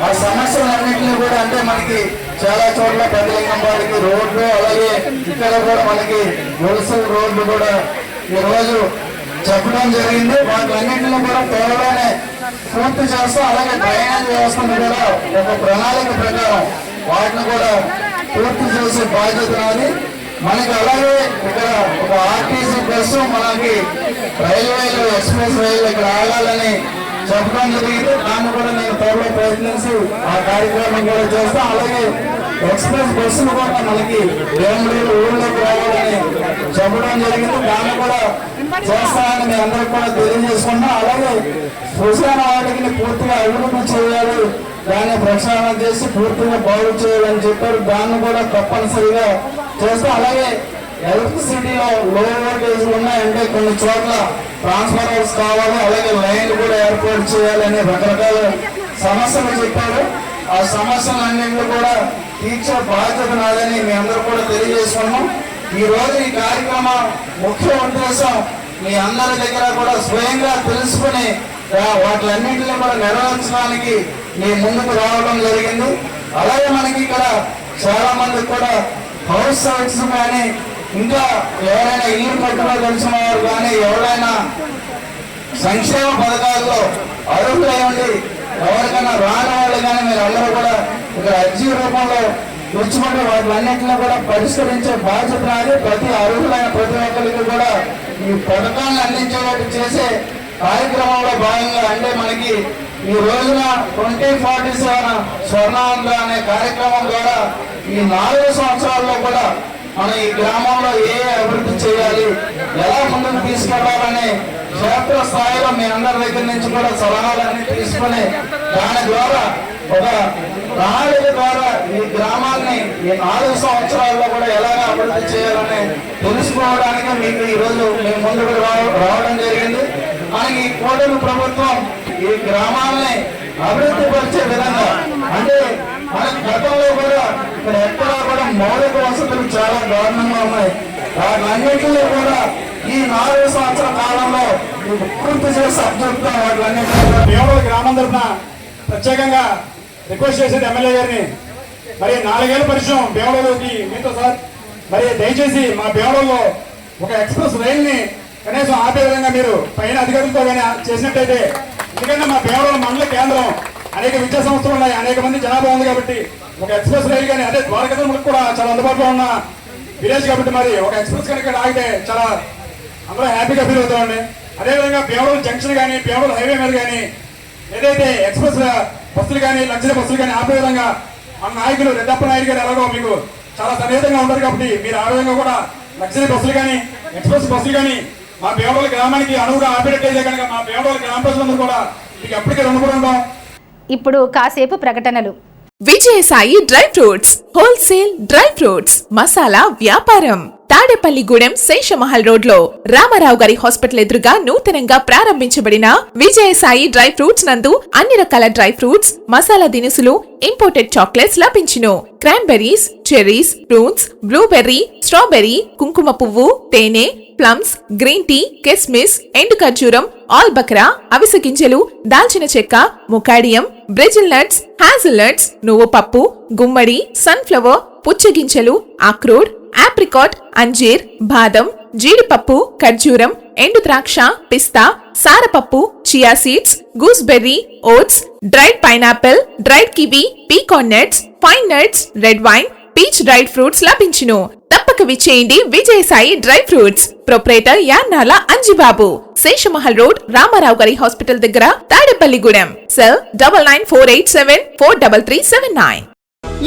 ఆ సమస్యలన్నింటినీ కూడా అంటే మనకి చాలా చోట్ల పెద్దలింగంపాడికి రోడ్లు, అలాగే ఇక్కడ కూడా మనకి గొలుసు రోడ్లు కూడా ఈరోజు చెప్పడం జరిగింది. వాటిలన్నింటినీ కూడా త్వరలోనే పూర్తి చేస్తాం. అలాగే డ్రైనేజ్ వ్యవస్థను కూడా ఒక ప్రణాళిక ప్రకారం వాటిని కూడా పూర్తి చేసే బాధ్యత నాది. మనకి అలాగే ఇక్కడ ఒక ఆర్టీసీ బస్సు మనకి రైల్వేలు, ఎక్స్ప్రెస్ రైలు ఇక్కడ ఆగాలని చెప్పడం జరిగింది. దాన్ని కూడా నేను త్వరలో ప్రయత్నించి ఆ కార్యక్రమం కూడా చేస్తాం. అలాగే ఎక్స్ప్రెస్ బస్సులు కూడా మనకి భీమడోలు ఊళ్ళోకి రావాలని చెప్పడం జరిగింది. దాన్ని కూడా చేస్తానని మీ అందరికి కూడా తెలియజేసుకున్నాం. అలాగే శ్మశాన వాటికి పూర్తిగా అభివృద్ధి చేయాలి, దాన్ని ప్రక్షాళన చేసి పూర్తిగా బాగు చేయాలని చెప్పారు. దాన్ని కూడా తప్పనిసరిగా చేస్తాం. అలాగే ఎలక్ట్రిసిటీలో లో వోల్టేజ్లు ఉన్నాయంటే కొన్ని చోట్ల ట్రాన్స్ఫార్మర్స్ కావాలి, అలాగే లైన్లు కూడా ఏర్పాటు చేయాలని రకరకాల సమస్యలు చెప్పారు. ఆ సమస్యలన్నింటినీ కూడా తీర్చే బాధ్యత నాదని మీ అందరూ కూడా తెలియజేసుకున్నాం. ఈ రోజు ఈ కార్యక్రమం ముఖ్య ఉద్దేశం మీ అందరి దగ్గర కూడా స్వయంగా తెలుసుకుని వాటిలన్నింటినీ కూడా నెరవేర్చడానికి మీ ముందుకు రావడం జరిగింది. అలాగే మనకి ఇక్కడ చాలా మంది కూడా హౌస్ సర్వీస్ కానీ ఇంకా ఎవరైనా ఇల్లు కట్టుకో తెలిసిన వారు కానీ ఎవరైనా సంక్షేమ పథకాల్లో అర్హులై ఉండి ఎవరికైనా రాని వాళ్ళు కానీ మీరు అందరూ కూడా ఇక్కడ అర్జీ రూపంలో కూర్చుకుంటే వాటిలన్నింటినీ కూడా పరిష్కరించే బాధ్యత నాది. ప్రతి అర్హులైన ప్రతి ఒక్కరికి కూడా ఈ పథకాలను అందించేటట్టు చేసే కార్యక్రమంలో భాగంగా అంటే మనకి ఈ రోజున 2047 స్వర్ణాంధ్ర అనే కార్యక్రమం ద్వారా ఈ 4 సంవత్సరాల్లో కూడా మనం ఈ గ్రామంలో ఏ అభివృద్ధి చేయాలి, ఎలా ముందుకు తీసుకెళ్లాలనే క్షేత్ర స్థాయిలో మీ అందరి దగ్గర నుంచి కూడా సలహాలన్నీ తీసుకుని దాని ద్వారా ఒక ప్రణాళిక ద్వారా ఈ గ్రామాన్ని ఈ 4 సంవత్సరాల్లో కూడా ఎలాగ అభివృద్ధి చేయాలని తెలుసుకోవడానికి మీకు ఈరోజు మేము ముందుకు రావడం జరిగింది. మనకి ఈ కూటమి ప్రభుత్వం ఈ గ్రామాలని అభివృద్ధి పరిచే విధంగా అంటే మన గతంలో కూడా ఇక్కడ ఎక్కడా కూడా మౌలిక వసతులు చాలా దారుణంగా ఉన్నాయి. వాటిలన్నింటిలో కూడా ఈ 4 సంవత్సరాల కాలంలో పూర్తి చేసి అభ్యర్థులు వాటిలన్నింటిలో భీమవరం గ్రామం తరఫున ప్రత్యేకంగా రిక్వెస్ట్ చేసేది ఎమ్మెల్యే గారిని, మరి 4 ఏళ్ల పరిచయం భీమవరంలోకి మీతో సార్, మరి దయచేసి మా భీమవరంలో ఒక ఎక్స్ప్రెస్ రైల్ని కనీసం ఆపే విధంగా మీరు పైన అధికారులతో కానీ చేసినట్టయితే, ఎందుకంటే మా భీమవరం మండల కేంద్రం అనేక విద్యా సంస్థలు ఉన్నాయి, అనేక మంది జనాభా ఉంది కాబట్టి ఒక ఎక్స్ప్రెస్ రైలు కానీ అదే ద్వారకలకు కూడా చాలా అందుబాటులో ఉన్న విలేజ్ కాబట్టి మరి ఒక ఎక్స్ప్రెస్ కనుక ఆగితే చాలా అందరూ హ్యాపీగా ఫీల్ అవుతామండి. అదేవిధంగా భీమవరం జంక్షన్ కానీ భీమవరం హైవే మీద కానీ ఏదైతే ఎక్స్ప్రెస్ బస్సులు కానీ లగ్జరీ బస్సులు కానీ ఆపే విధంగా మన నాయకులు రెడ్డప్ప నాయుడు గారు ఎలాగో మీకు చాలా సన్నిహితంగా ఉంటారు కాబట్టి మీరు ఆ విధంగా కూడా లగ్జరీ బస్సులు కానీ ఎక్స్ప్రెస్ బస్సులు కానీ మా భీమవరం గ్రామానికి అనువుగా ఆపేటట్టయితే కనుక మా భీమవరం గ్రామ ప్రజలందరూ కూడా మీకు ఎప్పటికీ రుణపడి ఉంటాం. ఇప్పుడు కాసేపు ప్రకటనలు. Vijayasai dry fruits wholesale dry fruits masala వ్యాపారం తాడేపల్లిగూడెం శేషమహల్ రోడ్ లో రామారావు గారి హాస్పిటల్ ఎదురుగా నూతనంగా ప్రారంభించబడిన విజయసాయి డ్రై ఫ్రూట్స్ నందు అన్ని రకాల డ్రై ఫ్రూట్స్, మసాలా దినుసులు, ఇంపోర్టెడ్ చాక్లెట్స్ లభించును. Cranberries, cherries, fruits, blueberry, strawberry, కుంకుమ పువ్వు, తేనె, ప్లమ్స్, గ్రీన్ టీ, కిస్మిస్, ఎండు ఖర్జూరం, ఆల్ బక్రా, అవిసె గింజలు, దాల్చిన చెక్క, ముకాడియం, బ్రెజిల్ నట్స్, హ్యాజిల్ నట్స్, నువ్వు పప్పు, గుమ్మడి, సన్ఫ్లవర్, పుచ్చగింజలు, అక్రోడ్, ఆప్రికాట్, అంజీర్, బాదం, జీడిపప్పు, ఖర్జూరం, ఎండు ద్రాక్ష, పిస్తా, సారపప్పు, chia seeds, gooseberry, oats, dried pineapple, dried kiwi, pecan nuts, pine nuts, red wine, peach dried fruits లభించును. తప్పక విచ్చేయండి Vijayasai dry fruits. Proprietor Yannala Anjibabu, Seshamahal road, Ramarao గారి హాస్పిటల్ దగ్గర, Tadepalligudem. Cell 9948743379.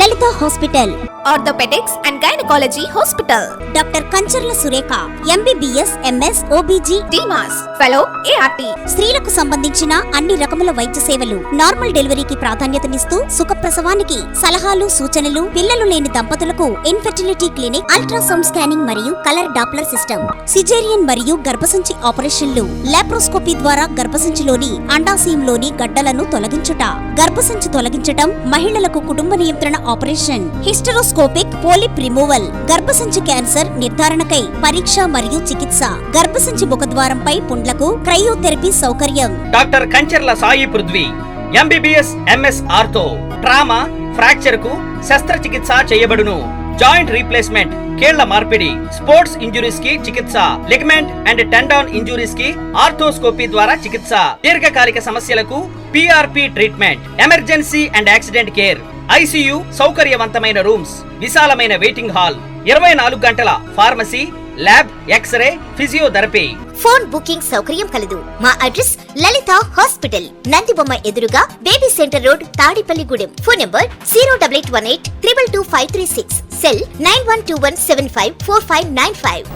Lalitha hospital, orthopaedics and gynaecology hospital. Doctor Kancharla Surekha, MBBS, MS, OBG, డిమాస్, fellow, ART. స్త్రీలకు సంబంధించిన అన్ని రకముల వైద్య సేవలు, నార్మల్ డెలివరీకి ప్రాధాన్యతనిస్తూ సుఖప్రసవానికి సలహాలు, సూచనలు, పిల్లలు లేని దంపతులకు ఇన్ఫెర్టిలిటీ క్లినిక్, అల్ట్రాసౌండ్ స్కానింగ్ మరియు కలర్ డాప్లర్ సిస్టమ్, సిజేరియన్ మరియు గర్భసంచి ఆపరేషన్లు, లాప్రోస్కోపీ ద్వారా గర్భసంచిలోని అండాశయంలోని గడ్డలను తొలగించుట, గర్భసంచి తొలగించటం, మహిళలకు కుటుంబ నియంత్రణ ఆపరేషన్, హిస్టరోస్కోపిక్ పోలిప్ రిమూవల్, గర్భసంచి క్యాన్సర్ నిర్ధారణకై పరీక్ష మరియు చికిత్స, గర్భసంచి ముఖద్వారంపై పుండ్లకు క్రయోథెరపీ సౌకర్యం. Doctor Kancharla Sai Prithvi, MBBS, MS ortho, trauma, fracture కు శస్త్రచికిత్స చేయబడును. జాయింట్ రీప్లేస్మెంట్, కీళ్ల మార్పిడి, స్పోర్ట్స్ ఇంజురీస్ కి చికిత్స, లిగమెంట్ అండ్ టెండాన్ ఇంజురీస్ కి ఆర్థోస్కోపీ ద్వారా చికిత్స, దీర్ఘకాలిక సమస్యలకు PRP treatment, emergency and accident care, ICU సౌకర్యవంతమైన రూమ్స్, విశాలమైన వెయిటింగ్ హాల్, 24 గంటల pharmacy, lab, x-ray, physiotherapy. Phone booking సౌకర్యం కలదు. మా అడ్రస్ లలిత హాస్పిటల్, నందిబొమ్మ ఎదురుగా, baby centre road, Tadepalligudem. Phone number 08818222536. Cell 9121754595.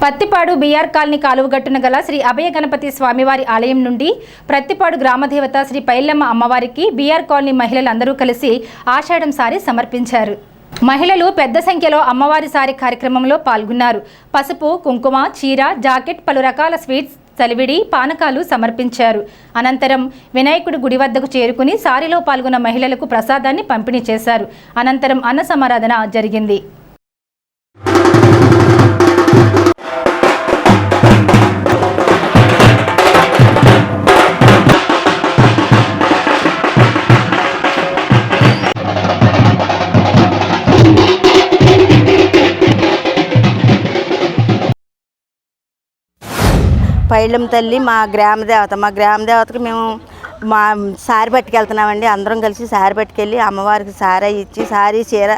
Pattipadu BR colony కాలువగట్టున గల శ్రీ అభయ గణపతి స్వామివారి ఆలయం నుండి ప్రత్తిపాడు గ్రామదేవత శ్రీ పైల్లమ్మ అమ్మవారికి బీఆర్ కాలనీ మహిళలందరూ కలిసి ఆషాఢం సారి సమర్పించారు. మహిళలు పెద్ద సంఖ్యలో అమ్మవారి సారి కార్యక్రమంలో పాల్గొన్నారు. పసుపు, కుంకుమ, చీర, జాకెట్, పలు రకాల స్వీట్స్, చలివిడి, పానకాలు సమర్పించారు. అనంతరం వినాయకుడి గుడి వద్దకు చేరుకుని సారిలో పాల్గొన్న మహిళలకు ప్రసాదాన్ని పంపిణీ చేశారు. అనంతరం అన్న సమారాధన జరిగింది. పైలం తల్లి మా గ్రామ దేవతకి మేము మా సారి పట్టుకెళ్తున్నామండి. అందరం కలిసి సారి పట్టుకెళ్ళి అమ్మవారికి సారీ ఇచ్చి సారీ చీర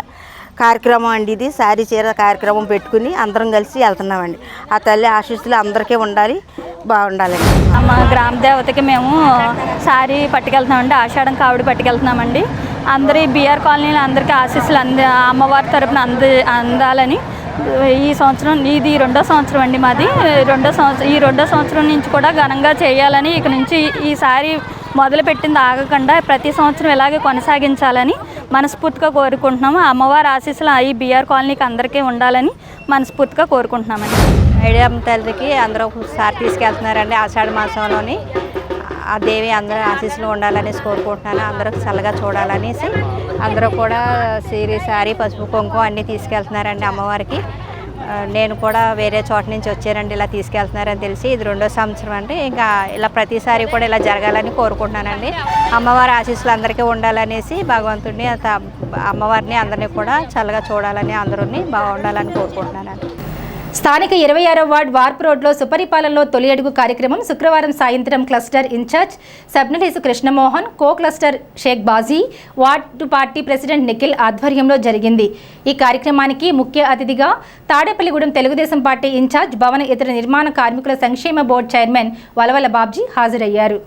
కార్యక్రమం అండి. ఇది సారీ చీర కార్యక్రమం పెట్టుకుని అందరం కలిసి వెళ్తున్నామండి. ఆ తల్లి ఆశీస్సులు అందరికీ ఉండాలి, బాగుండాలండి. మా గ్రామ దేవతకి మేము సారీ పట్టుకెళ్తున్నామండి. ఆషాఢం కావిడి పట్టుకెళ్తున్నామండి. అందరి బీఆర్ కాలనీలో అందరికీ ఆశీస్సులు అమ్మవారి తరపున అందాలని ఈ సంవత్సరం ఇది 2వ సంవత్సరం అండి మాది. ఈ రెండో సంవత్సరం నుంచి కూడా ఘనంగా చేయాలని ఇక నుంచి ఈసారి మొదలుపెట్టింది ఆగకుండా ప్రతి సంవత్సరం ఇలాగే కొనసాగించాలని మనస్ఫూర్తిగా కోరుకుంటున్నాము. అమ్మవారి ఆశీస్సులు ఈ బీఆర్ కాలనీకి అందరికీ ఉండాలని మనస్ఫూర్తిగా కోరుకుంటున్నామండి. ఐడియమ్మ తల్లికి అందరూ ఒకసారి తీసుకెళ్తున్నారండి. ఆషాఢ మాసంలోని ఆ దేవి అందరూ ఆశీస్సులు ఉండాలని కోరుకుంటున్నాను. అందరూ చల్లగా చూడాలనేసి అందరూ కూడా సారీ పసుపు కుంకుమ అన్నీ తీసుకెళ్తున్నారండి అమ్మవారికి. నేను కూడా వేరే చోట నుంచి వచ్చానండి, ఇలా తీసుకెళ్తున్నారని తెలిసి ఇది 2వ సంవత్సరం అండి. ఇంకా ఇలా ప్రతిసారి కూడా ఇలా జరగాలని కోరుకుంటున్నానండి. అమ్మవారి ఆశీస్సులు అందరికీ ఉండాలనేసి భగవంతుడిని అమ్మవారిని అందరినీ కూడా చల్లగా చూడాలని అందరూని బాగుండాలని కోరుకుంటున్నానండి. స్థానిక 26వ వార్డు వార్పు రోడ్లో సుపరిపాలనలో తొలి అడుగు కార్యక్రమం శుక్రవారం సాయంత్రం క్లస్టర్ ఇన్ఛార్జ్ సబ్నటీసు Krishnamohan, co cluster Sheikh Baji, ward party president Nikhil ఆధ్వర్యంలో జరిగింది. ఈ కార్యక్రమానికి ముఖ్య అతిథిగా తాడేపల్లిగూడెం తెలుగుదేశం పార్టీ ఇన్ఛార్జ్ భవన ఇతర నిర్మాణ కార్మికుల సంక్షేమ బోర్డు చైర్మన్ వలవల బాబ్జీ హాజరయ్యారు.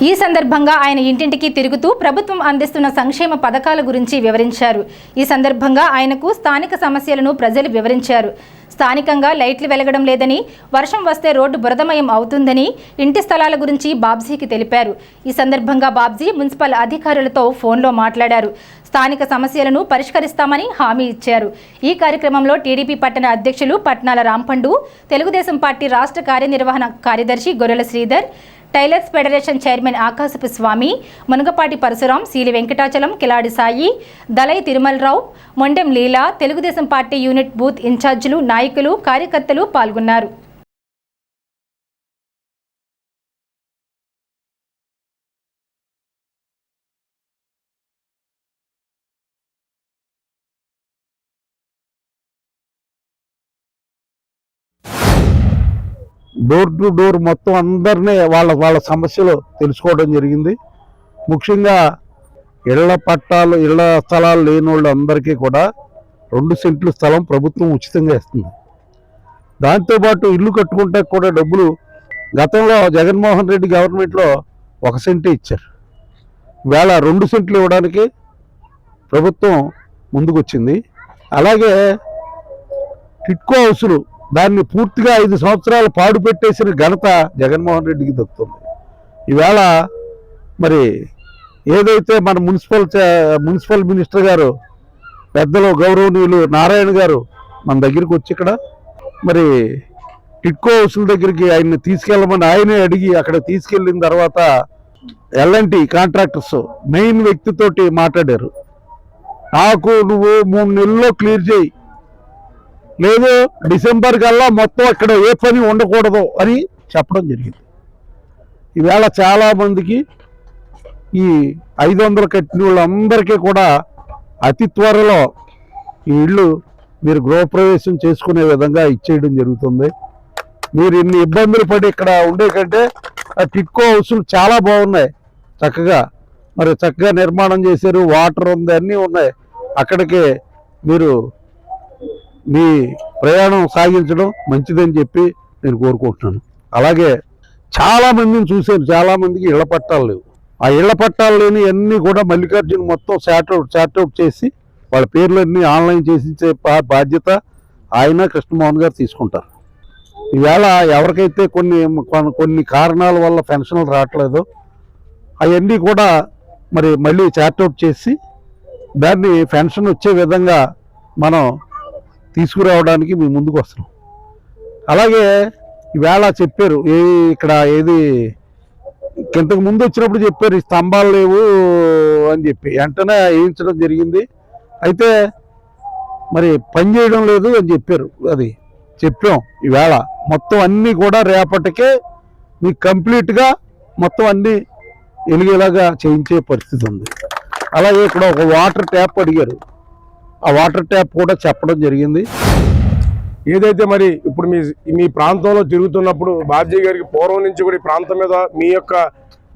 ఈ సందర్భంగా ఆయన ఇంటింటికి తిరుగుతూ ప్రభుత్వం అందిస్తున్న సంక్షేమ పథకాల గురించి వివరించారు. ఈ సందర్భంగా ఆయనకు స్థానిక సమస్యలను ప్రజలు వివరించారు. స్థానికంగా లైట్లు వెలగడం లేదని, వర్షం వస్తే రోడ్డు బురదమయం అవుతుందని ఇంటి స్థలాల గురించి బాబ్జీకి తెలిపారు. ఈ సందర్భంగా బాబ్జీ మున్సిపల్ అధికారులతో ఫోన్లో మాట్లాడారు. స్థానిక సమస్యలను పరిష్కరిస్తామని హామీ ఇచ్చారు. ఈ కార్యక్రమంలో టీడీపీ పట్టణ అధ్యక్షులు పట్నాల రాంపండు, తెలుగుదేశం పార్టీ రాష్ట్ర కార్యనిర్వహణ కార్యదర్శి గొర్రెల శ్రీధర్, టైలర్స్ ఫెడరేషన్ చైర్మన్ ఆకాశపు స్వామి, మునగపాటి పరశురాం, సీలి వెంకటాచలం, కిలాడి సాయి, దలై తిరుమలరావు, మొండెం లీలా, తెలుగుదేశం పార్టీ యూనిట్ బూత్ ఇన్ఛార్జీలు, నాయకులు, కార్యకర్తలు పాల్గొన్నారు. డోర్ టు డోర్ మొత్తం అందరినీ వాళ్ళ సమస్యలు తెలుసుకోవడం జరిగింది. ముఖ్యంగా ఇళ్ల స్థలాలు లేని వాళ్ళు అందరికీ కూడా 2 సెంట్లు స్థలం ప్రభుత్వం ఉచితంగా ఇస్తుంది. దాంతోపాటు ఇల్లు కట్టుకుంటే కూడా డబ్బులు గతంలో జగన్మోహన్ రెడ్డి గవర్నమెంట్లో 1 సెంటే ఇచ్చారు. వేళ 2 సెంట్లు ఇవ్వడానికి ప్రభుత్వం ముందుకొచ్చింది. అలాగే టిట్కో హౌసులు దాన్ని పూర్తిగా 5 సంవత్సరాలు పాడు పెట్టేసిన ఘనత జగన్మోహన్ రెడ్డికి దక్కుతుంది. ఈవేళ మరి ఏదైతే మన మున్సిపల్ మినిస్టర్ గారు పెద్దలు గౌరవనీయులు నారాయణ గారు మన దగ్గరికి వచ్చి ఇక్కడ మరి టిట్కో హౌసుల దగ్గరికి ఆయన్ని తీసుకెళ్ళమని ఆయనే అడిగి అక్కడ తీసుకెళ్ళిన తర్వాత ఎల్ఎన్టీ కాంట్రాక్టర్స్ మెయిన్ వ్యక్తితోటి మాట్లాడారు. నాకు నువ్వు 3 నెలల్లో క్లియర్ చేయి, లేదు డిసెంబర్ కల్లా మొత్తం అక్కడ ఏ పని ఉండకూడదు అని చెప్పడం జరిగింది. ఈవేళ చాలామందికి ఈ 500 కట్టిన వాళ్ళందరికీ కూడా అతి త్వరలో ఈ ఇళ్ళు మీరు గృహప్రవేశం చేసుకునే విధంగా ఇచ్చేయడం జరుగుతుంది. మీరు ఇన్ని ఇబ్బందులు పడి ఇక్కడ ఉండే కంటే ఆ టిట్కో హౌసులు చాలా బాగున్నాయి, చక్కగా నిర్మాణం చేశారు, వాటర్ ఉంది, అన్నీ ఉన్నాయి. అక్కడికి మీరు మీ ప్రయాణం సాగించడం మంచిదని చెప్పి నేను కోరుకుంటున్నాను. అలాగే చాలామందిని చూశాను, చాలామందికి ఇళ్ల పట్టాలు లేవు. ఆ ఇళ్ల పట్టాలు లేని అన్నీ కూడా మల్లికార్జున మొత్తం చార్ట్అవుట్ చేసి వాళ్ళ పేర్లన్నీ ఆన్లైన్ చేసి బాధ్యత ఆయన కృష్ణమోహన్ గారు తీసుకుంటారు. ఈవేళ ఎవరికైతే కొన్ని కారణాల వల్ల పెన్షన్లు రావట్లేదో అవన్నీ కూడా మళ్ళీ చార్ట్అవుట్ చేసి దాన్ని పెన్షన్ వచ్చే విధంగా మనం తీసుకురావడానికి మేము ముందుకు వస్తున్నాం. అలాగే ఈవేళ చెప్పారు ఇక్కడ ఇంతకు ముందు వచ్చినప్పుడు చెప్పారు ఈ స్తంభాలు లేవు అని చెప్పి వెంటనే వేయించడం జరిగింది. అయితే మరి పని చేయడం లేదు అని చెప్పారు. అది చెప్పాం. ఈవేళ మొత్తం అన్నీ కూడా రేపటికే మీకు కంప్లీట్గా మొత్తం అన్నీ వెలిగేలాగా చేయించే పరిస్థితి ఉంది. అలాగే ఇక్కడ ఒక వాటర్ ట్యాప్ అడిగారు, ఆ వాటర్ ట్యాప్ కూడా చెప్పడం జరిగింది. ఏదైతే మరి ఇప్పుడు మీ ప్రాంతంలో తిరుగుతున్నప్పుడు బాబ్జీ గారికి పూర్వం నుంచి కూడా ఈ ప్రాంతం మీద మీ యొక్క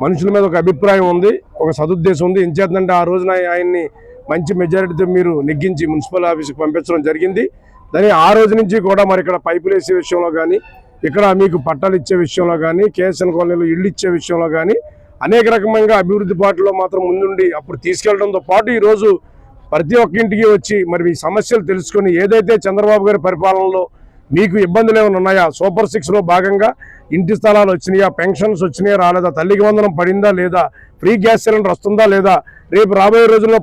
మనుషుల మీద ఒక అభిప్రాయం ఉంది, ఒక సదుద్దేశం ఉంది. ఎంచేతంటే ఆ రోజున ఆయన్ని మంచి మెజారిటీతో మీరు నెగ్గించి మున్సిపల్ ఆఫీస్కి పంపించడం జరిగింది. దాని ఆ రోజు నుంచి కూడా మరి ఇక్కడ పైపులు వేసే విషయంలో కానీ, ఇక్కడ మీకు పట్టాలు ఇచ్చే విషయంలో కానీ, కేఎస్ఎన్ కాలనీలో ఇళ్ళు ఇచ్చే విషయంలో కానీ అనేక రకమైన అభివృద్ధి పాటలో మాత్రం ముందుండి అప్పుడు తీసుకెళ్లడంతో పాటు ఈరోజు ప్రతి ఒక్క ఇంటికి వచ్చి మరి మీ సమస్యలు తెలుసుకొని ఏదైతే చంద్రబాబు గారి పరిపాలనలో మీకు ఇబ్బందులు ఏమైనా ఉన్నాయా, సూపర్ 6లో భాగంగా ఇంటి స్థలాలు వచ్చినాయా, పెన్షన్స్ వచ్చినాయా రాలేదా, తల్లికి వందనం పడిందా లేదా, ఫ్రీ గ్యాస్ సిలిండర్ వస్తుందా లేదా, రేపు రాబోయే రోజుల్లో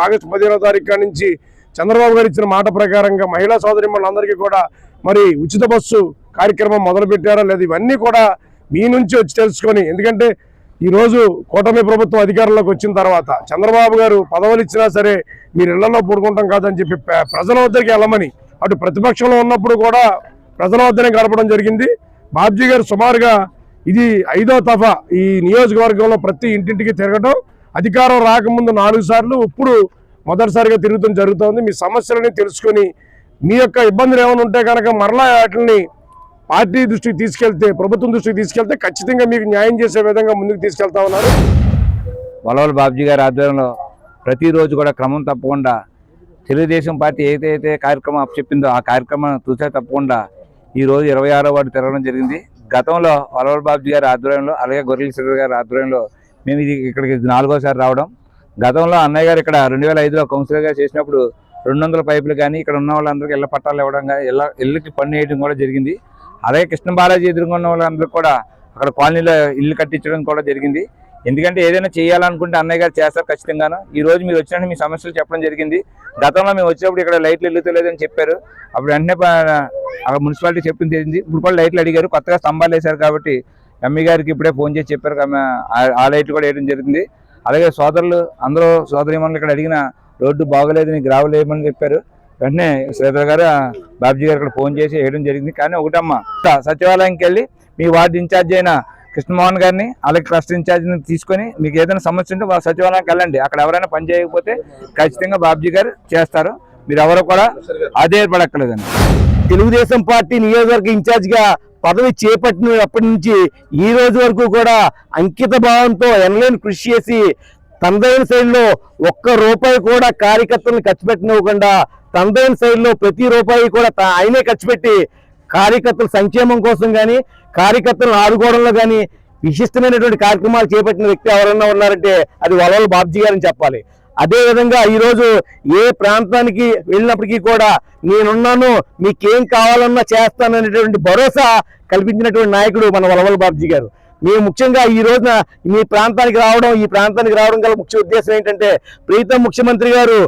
ఆగస్టు 15వ తారీఖు నుంచి చంద్రబాబు గారు ఇచ్చిన మాట ప్రకారంగా మహిళా సోదరిమణులందరికీ కూడా మరి ఉచిత బస్సు కార్యక్రమం మొదలుపెట్టారా లేదా, ఇవన్నీ కూడా మీ నుంచి వచ్చి తెలుసుకొని, ఎందుకంటే ఈరోజు కూటమి ప్రభుత్వం అధికారంలోకి వచ్చిన తర్వాత చంద్రబాబు గారు పదవులు ఇచ్చినా సరే మీరు ఇళ్లలో పడుకుంటాం కాదని చెప్పి ప్రజల వద్దరికి వెళ్ళమని అటు ప్రతిపక్షంలో ఉన్నప్పుడు కూడా ప్రజల వద్దనే గడపడం జరిగింది. బాబ్జీ గారు సుమారుగా ఇది 5వ దఫా ఈ నియోజకవర్గంలో ప్రతి ఇంటింటికి తిరగడం, అధికారం రాకముందు 4 సార్లు, ఇప్పుడు మొదటిసారిగా తిరుగుతూ జరుగుతోంది. మీ సమస్యలని తెలుసుకొని మీ యొక్క ఇబ్బందులు ఏమైనా ఉంటే కనుక మరలా వాటిని పార్టీ దృష్టికి తీసుకెళ్తే, ప్రభుత్వం దృష్టికి తీసుకెళ్తే ఖచ్చితంగా మీకు న్యాయం చేసే విధంగా ముందుకు తీసుకెళ్తా ఉన్నారు. వలవల బాబ్జీ గారి ఆధ్వర్యంలో ప్రతిరోజు కూడా క్రమం తప్పకుండా తెలుగుదేశం పార్టీ ఏదైతే కార్యక్రమం అప్పచెప్పిందో ఆ కార్యక్రమం చూసే తప్పకుండా ఈరోజు 26వ వార్డు తిరగడం జరిగింది. గతంలో వలవల బాబ్జీ గారి ఆధ్వర్యంలో, అలాగే గొర్రెల శ్రీధర్ గారి ఆధ్వర్యంలో మేము ఇక్కడికి 4వసారి రావడం. గతంలో అన్నయ్య గారు ఇక్కడ 2005లో కౌన్సిలర్గా చేసినప్పుడు 200 పైపులు కానీ ఇక్కడ ఉన్న వాళ్ళందరికీ ఇళ్ల పట్టాలు ఇవ్వడం కానీ ఇళ్ళకి పన్ను వేయడం కూడా జరిగింది. అలాగే కృష్ణ బాలాజీ ఎదురుగా ఉన్న వాళ్ళందరూ కూడా అక్కడ కాలనీలో ఇల్లు కట్టించడం కూడా జరిగింది. ఎందుకంటే ఏదైనా చేయాలనుకుంటే అన్నయ్య గారు చేస్తారు ఖచ్చితంగాను. ఈ రోజు మీరు వచ్చినట్టు మీ సమస్యలు చెప్పడం జరిగింది. గతంలో మేము వచ్చినప్పుడు ఇక్కడ లైట్లు వెళ్తలేదని చెప్పారు, అప్పుడు వెంటనే అక్కడ మున్సిపాలిటీ చెప్పింది జరిగింది. ఇప్పుడు కూడా లైట్లు అడిగారు, కొత్తగా స్తంభాలు వేశారు కాబట్టి ఎమ్మె గారికి ఇప్పుడే ఫోన్ చేసి చెప్పారు, ఆ లైట్లు కూడా వేయడం జరిగింది. అలాగే సోదరులు అందరూ సోదరిమణులు ఇక్కడ అడిగిన రోడ్డు బాగోలేదని గ్రావెల్ వేయమని చెప్పారు. వెంటనే శ్రీధర్ గారు బాబ్జీ గారు ఇక్కడ ఫోన్ చేసి వేయడం జరిగింది. కానీ ఒకటమ్మా, సచివాలయంకి వెళ్ళి మీ వార్డు ఇన్ఛార్జ్ అయిన కృష్ణమోహన్ గారిని, అలాగే క్లస్టర్ ఇన్ఛార్జిని తీసుకొని మీకు ఏదైనా సమస్య ఉంటే వాళ్ళ సచివాలయానికి వెళ్ళండి. అక్కడ ఎవరైనా పని చేయకపోతే ఖచ్చితంగా బాబ్జీ గారు చేస్తారు. మీరు ఎవరు కూడా ఆధారపడక్కర్లేదండి. తెలుగుదేశం పార్టీ నియోజకవర్గ ఇన్ఛార్జిగా పదవి చేపట్టినప్పటి నుంచి ఈ రోజు వరకు కూడా అంకిత భావంతో ఎనలేని కృషి చేసి తనదైన శైలిలో ₹1 కూడా కార్యకర్తలను ఖర్చు పెట్టనివ్వకుండా తనదైన శైలిలో ప్రతి రూపాయి కూడా ఆయనే ఖర్చు పెట్టి కార్యకర్తల సంక్షేమం కోసం కానీ, కార్యకర్తలను ఆదుకోవడంలో కానీ విశిష్టమైనటువంటి కార్యక్రమాలు చేపట్టిన వ్యక్తి ఎవరన్నా ఉన్నారంటే అది వలవల బాబ్జీ గారని చెప్పాలి. అదేవిధంగా ఈరోజు ఏ ప్రాంతానికి వెళ్ళినప్పటికీ కూడా నేనున్నాను, మీకేం కావాలన్నా చేస్తాననేటువంటి భరోసా కల్పించినటువంటి నాయకుడు మన వలవల బాబ్జీ గారు. మేము ముఖ్యంగా ఈ రోజున ఈ ప్రాంతానికి రావడం గల ముఖ్య ఉద్దేశం ఏంటంటే, ప్రీతం ముఖ్యమంత్రి గారు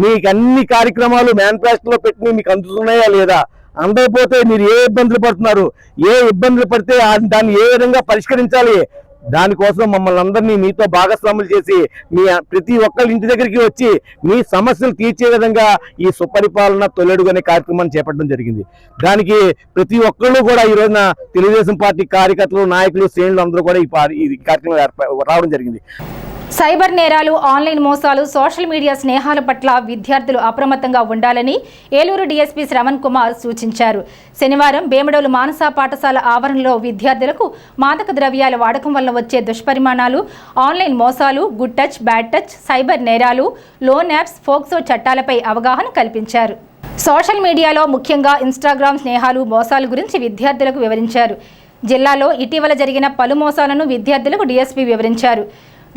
మీకు అన్ని కార్యక్రమాలు మేనిఫెస్టోలో పెట్టి మీకు అందుతున్నాయా లేదా, అందకపోతే మీరు ఏ ఇబ్బందులు పడుతున్నారు, ఏ ఇబ్బందులు పడితే దాన్ని ఏ విధంగా పరిష్కరించాలి, దానికోసం మమ్మల్ని అందరినీ మీతో భాగస్వాములు చేసి మీ ప్రతి ఒక్కరి ఇంటి దగ్గరికి వచ్చి మీ సమస్యలు తీర్చే విధంగా ఈ సుపరిపాలన తొలెడుగు అనే కార్యక్రమాన్ని చేపట్టడం జరిగింది. దానికి ప్రతి ఒక్కళ్ళు కూడా ఈ రోజున తెలుగుదేశం పార్టీ కార్యకర్తలు, నాయకులు, శ్రేణులు అందరూ కూడా ఈ కార్యక్రమం రావడం జరిగింది. సైబర్ నేరాలు, ఆన్లైన్ మోసాలు, సోషల్ మీడియా స్నేహాల పట్ల విద్యార్థులు అప్రమత్తంగా ఉండాలని ఏలూరు డీఎస్పీ శ్రవణ్ కుమార్ సూచించారు. శనివారం భీమడోలు మానస పాఠశాల ఆవరణలో విద్యార్థులకు మాదక ద్రవ్యాల వాడకం వల్ల వచ్చే దుష్పరిమాణాలు, ఆన్లైన్ మోసాలు, good touch, bad touch, cyber నేరాలు, లోన్ యాప్స్, ఫోక్సో చట్టాలపై అవగాహన కల్పించారు. సోషల్ మీడియాలో ముఖ్యంగా ఇన్స్టాగ్రామ్ స్నేహాలు, మోసాల గురించి విద్యార్థులకు వివరించారు. జిల్లాలో ఇటీవల జరిగిన పలు మోసాలను విద్యార్థులకు డీఎస్పీ వివరించారు.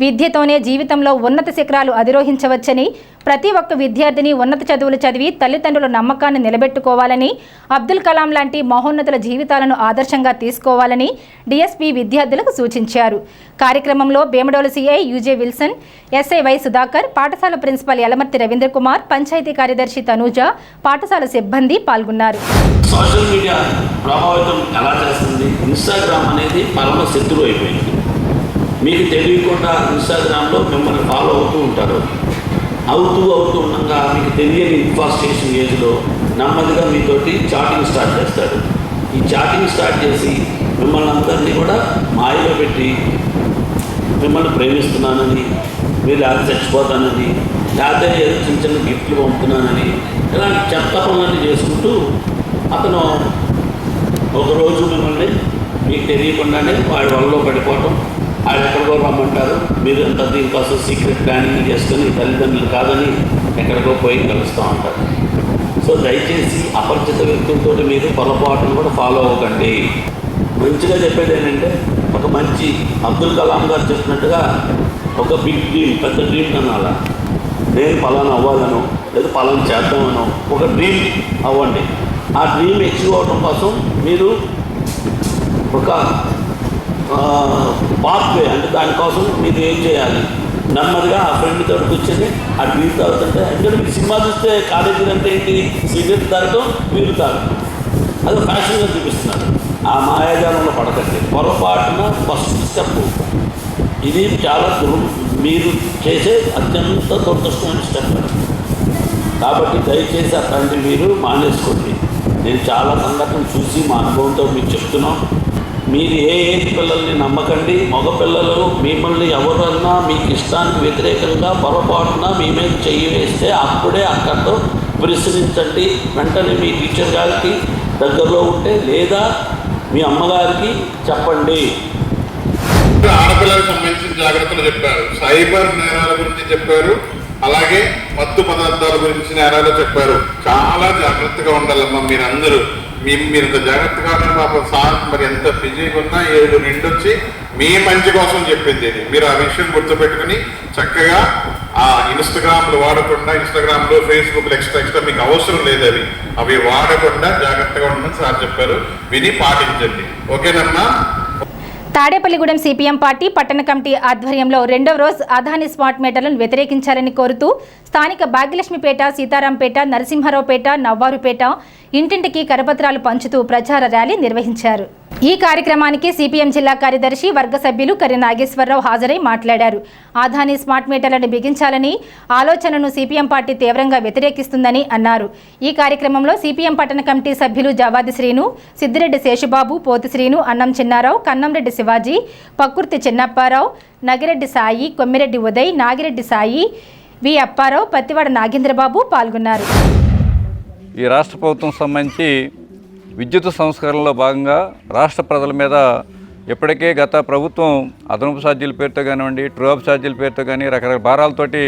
విద్యతోనే జీవితంలో ఉన్నత శిఖరాలు అధిరోహించవచ్చని, ప్రతి ఒక్క విద్యార్థిని ఉన్నత చదువులు చదివి తల్లిదండ్రుల నమ్మకాన్ని నిలబెట్టుకోవాలని, అబ్దుల్ కలాం లాంటి మహోన్నతుల జీవితాలను ఆదర్శంగా తీసుకోవాలని డీఎస్పీ విద్యార్థులకు సూచించారు. కార్యక్రమంలో Bhimadolu CI UJ Wilson, SI Y Sudhakar, పాఠశాల ప్రిన్సిపల్ యలమర్తి రవీంద్ర కుమార్, పంచాయతీ కార్యదర్శి తనూజ, పాఠశాల సిబ్బంది పాల్గొన్నారు. సోషల్ మీడియా ప్రభావితం ఎలా చేస్తుంది? ఇన్స్టాగ్రామ్ అనేది పరమ శత్రువు అయిపోయింది. మీకు తెలియకుండా ఇన్స్టాగ్రామ్లో మిమ్మల్ని ఫాలో అవుతూ ఉంటారు. అవుతూ ఉండగా మీకు తెలియని ఇన్ఫాస్టేషన్ ఏజ్లో నెమ్మదిగా మీతోటి చాటింగ్ స్టార్ట్ చేస్తాడు. ఈ చాటింగ్ స్టార్ట్ చేసి మిమ్మల్ని అందరినీ కూడా మాయలో పెట్టి మిమ్మల్ని ప్రేమిస్తున్నానని, మీరు లేకపోతే చచ్చిపోతానని, లేకపోతే చిన్న చిన్న గిఫ్ట్లు పంపుతున్నానని, ఇలాంటి చెత్త పనులన్నీ చేసుకుంటూ అతను ఒకరోజు మిమ్మల్ని మీకు తెలియకుండానే వాడి వలలో పడిపోవటం, ఆయన ఎక్కడికో రమ్మంటారు, మీరు అంత దీనికోసం సీక్రెట్ ప్లానింగ్ చేసుకుని తల్లిదండ్రులు కాదని ఎక్కడికో పోయి కలుస్తూ ఉంటారు. సో దయచేసి అపరిచిత వ్యక్తులతో మీరు పొరపాటును కూడా ఫాలో అవ్వకండి. మంచిగా చెప్పేది ఏంటంటే, ఒక మంచి అబ్దుల్ కలాం గారు చెప్పినట్టుగా ఒక బిగ్ డ్రీమ్, పెద్ద డ్రీమ్ అనాలా, నేను పలానా అవ్వాలను లేదా పలానా చేద్దామనో ఒక డ్రీమ్ అవ్వండి. ఆ డ్రీమ్ అచీవ్ అవ్వడం కోసం మీరు ఒక పాత్వే, అంటే దానికోసం మీరు ఏం చేయాలి, నెమ్మదిగా ఆ ఫ్రెండ్ తోటి కూర్చొని ఆ డ్రీమ్ తాగుతుంటే, ఎందుకంటే మీరు సినిమా చూస్తే కాలేజీలు అంటే ఏంటి, సిగరెట్ తాగటం, వీరు తాగటం, అది ఫ్యాషన్గా చూపిస్తున్నారు. ఆ మాయాజాలంలో పడకండి. పొరపాటున ఫస్ట్ స్టెప్ ఇది చాలా మీరు చేసే అత్యంత దురదృష్టమైన స్టెప్. కాబట్టి దయచేసి అట్లాంటివి మీరు మానేసుకోండి. నేను చాలా సంఘటనలు చూసి మా అనుభవంతో మీకు చెప్తున్నాం. మీరు ఏ ఏజ్ పిల్లల్ని నమ్మకండి. మగపిల్లలు మిమ్మల్ని ఎవరన్నా మీకు ఇష్టానికి వ్యతిరేకంగా పొరపాటున మీ మీద చెయ్యి వేస్తే అప్పుడే అక్కడితో ప్రశ్నించండి. వెంటనే మీ టీచర్ గారికి దగ్గరలో ఉంటే లేదా మీ అమ్మగారికి చెప్పండి. ఆడపిల్లలకు సంబంధించిన జాగ్రత్తలు చెప్పారు, సైబర్ నేరాల గురించి చెప్పారు, అలాగే మత్తు పదార్థాల గురించి నేరాలు చెప్పారు. చాలా జాగ్రత్తగా ఉండాలమ్మా మీరందరూ. మీరు ఇంత జాగ్రత్తగా ఉన్నారు. పాపం సార్ మరి ఎంత బిజీగా ఉన్నా 7 నిండొచ్చి మీ మంచి కోసం చెప్పింది ఇది. మీరు ఆ విషయం గుర్తుపెట్టుకుని చక్కగా ఆ ఇన్స్టాగ్రామ్లు వాడకుండా, ఇన్స్టాగ్రామ్లో ఫేస్బుక్లు ఎక్స్ట్రా మీకు అవసరం లేదు, అవి వాడకుండా జాగ్రత్తగా ఉండమని సార్ చెప్పారు. విని పాటించండి. ఓకేనమ్మా? తాడేపల్లిగూడెం సిపిఎం పార్టీ పట్టణ కమిటీ ఆధ్వర్యంలో 2వ రోజు అదాని స్మార్ట్ మీటర్లను వ్యతిరేకించాలని కోరుతూ స్థానిక భాగ్యలక్ష్మిపేట, సీతారాంపేట, నరసింహారావుపేట, నవ్వారుపేట ఇంటింటికి కరపత్రాలు పంచుతూ ప్రచార ర్యాలీ నిర్వహించారు. ఈ కార్యక్రమానికి సిపిఎం జిల్లా కార్యదర్శి వర్గ సభ్యులు కరి నాగేశ్వరరావు హాజరై మాట్లాడారు. అదాని స్మార్ట్ మీటర్లను బిగించాలని ఆలోచనను సిపిఎం పార్టీ తీవ్రంగా వ్యతిరేకిస్తుందని అన్నారు. ఈ కార్యక్రమంలో సిపిఎం పట్టణ కమిటీ సభ్యులు జవాది శ్రీను, సిద్దిరెడ్డి శేషబాబు, పోతి శ్రీను, అన్నం చిన్నారావు, కన్నంరెడ్డి శివాజీ, పక్కుర్తి చిన్నప్పారావు, నగిరెడ్డి సాయి, కొమ్మిరెడ్డి ఉదయ్, నాగిరెడ్డి సాయి, వి అప్పారావు, పత్తివాడ నాగేంద్రబాబు పాల్గొన్నారు. ఈ రాష్ట్ర ప్రభుత్వం సంబంధించి విద్యుత్ సంస్కరణలో భాగంగా రాష్ట్ర ప్రజల మీద ఇప్పటికే గత ప్రభుత్వం అదనపు ఛార్జీల పేరుతో కానివ్వండి, ట్రూ అప్ ఛార్జీల పేరుతో కానీ రకరకాల భారాలతోటి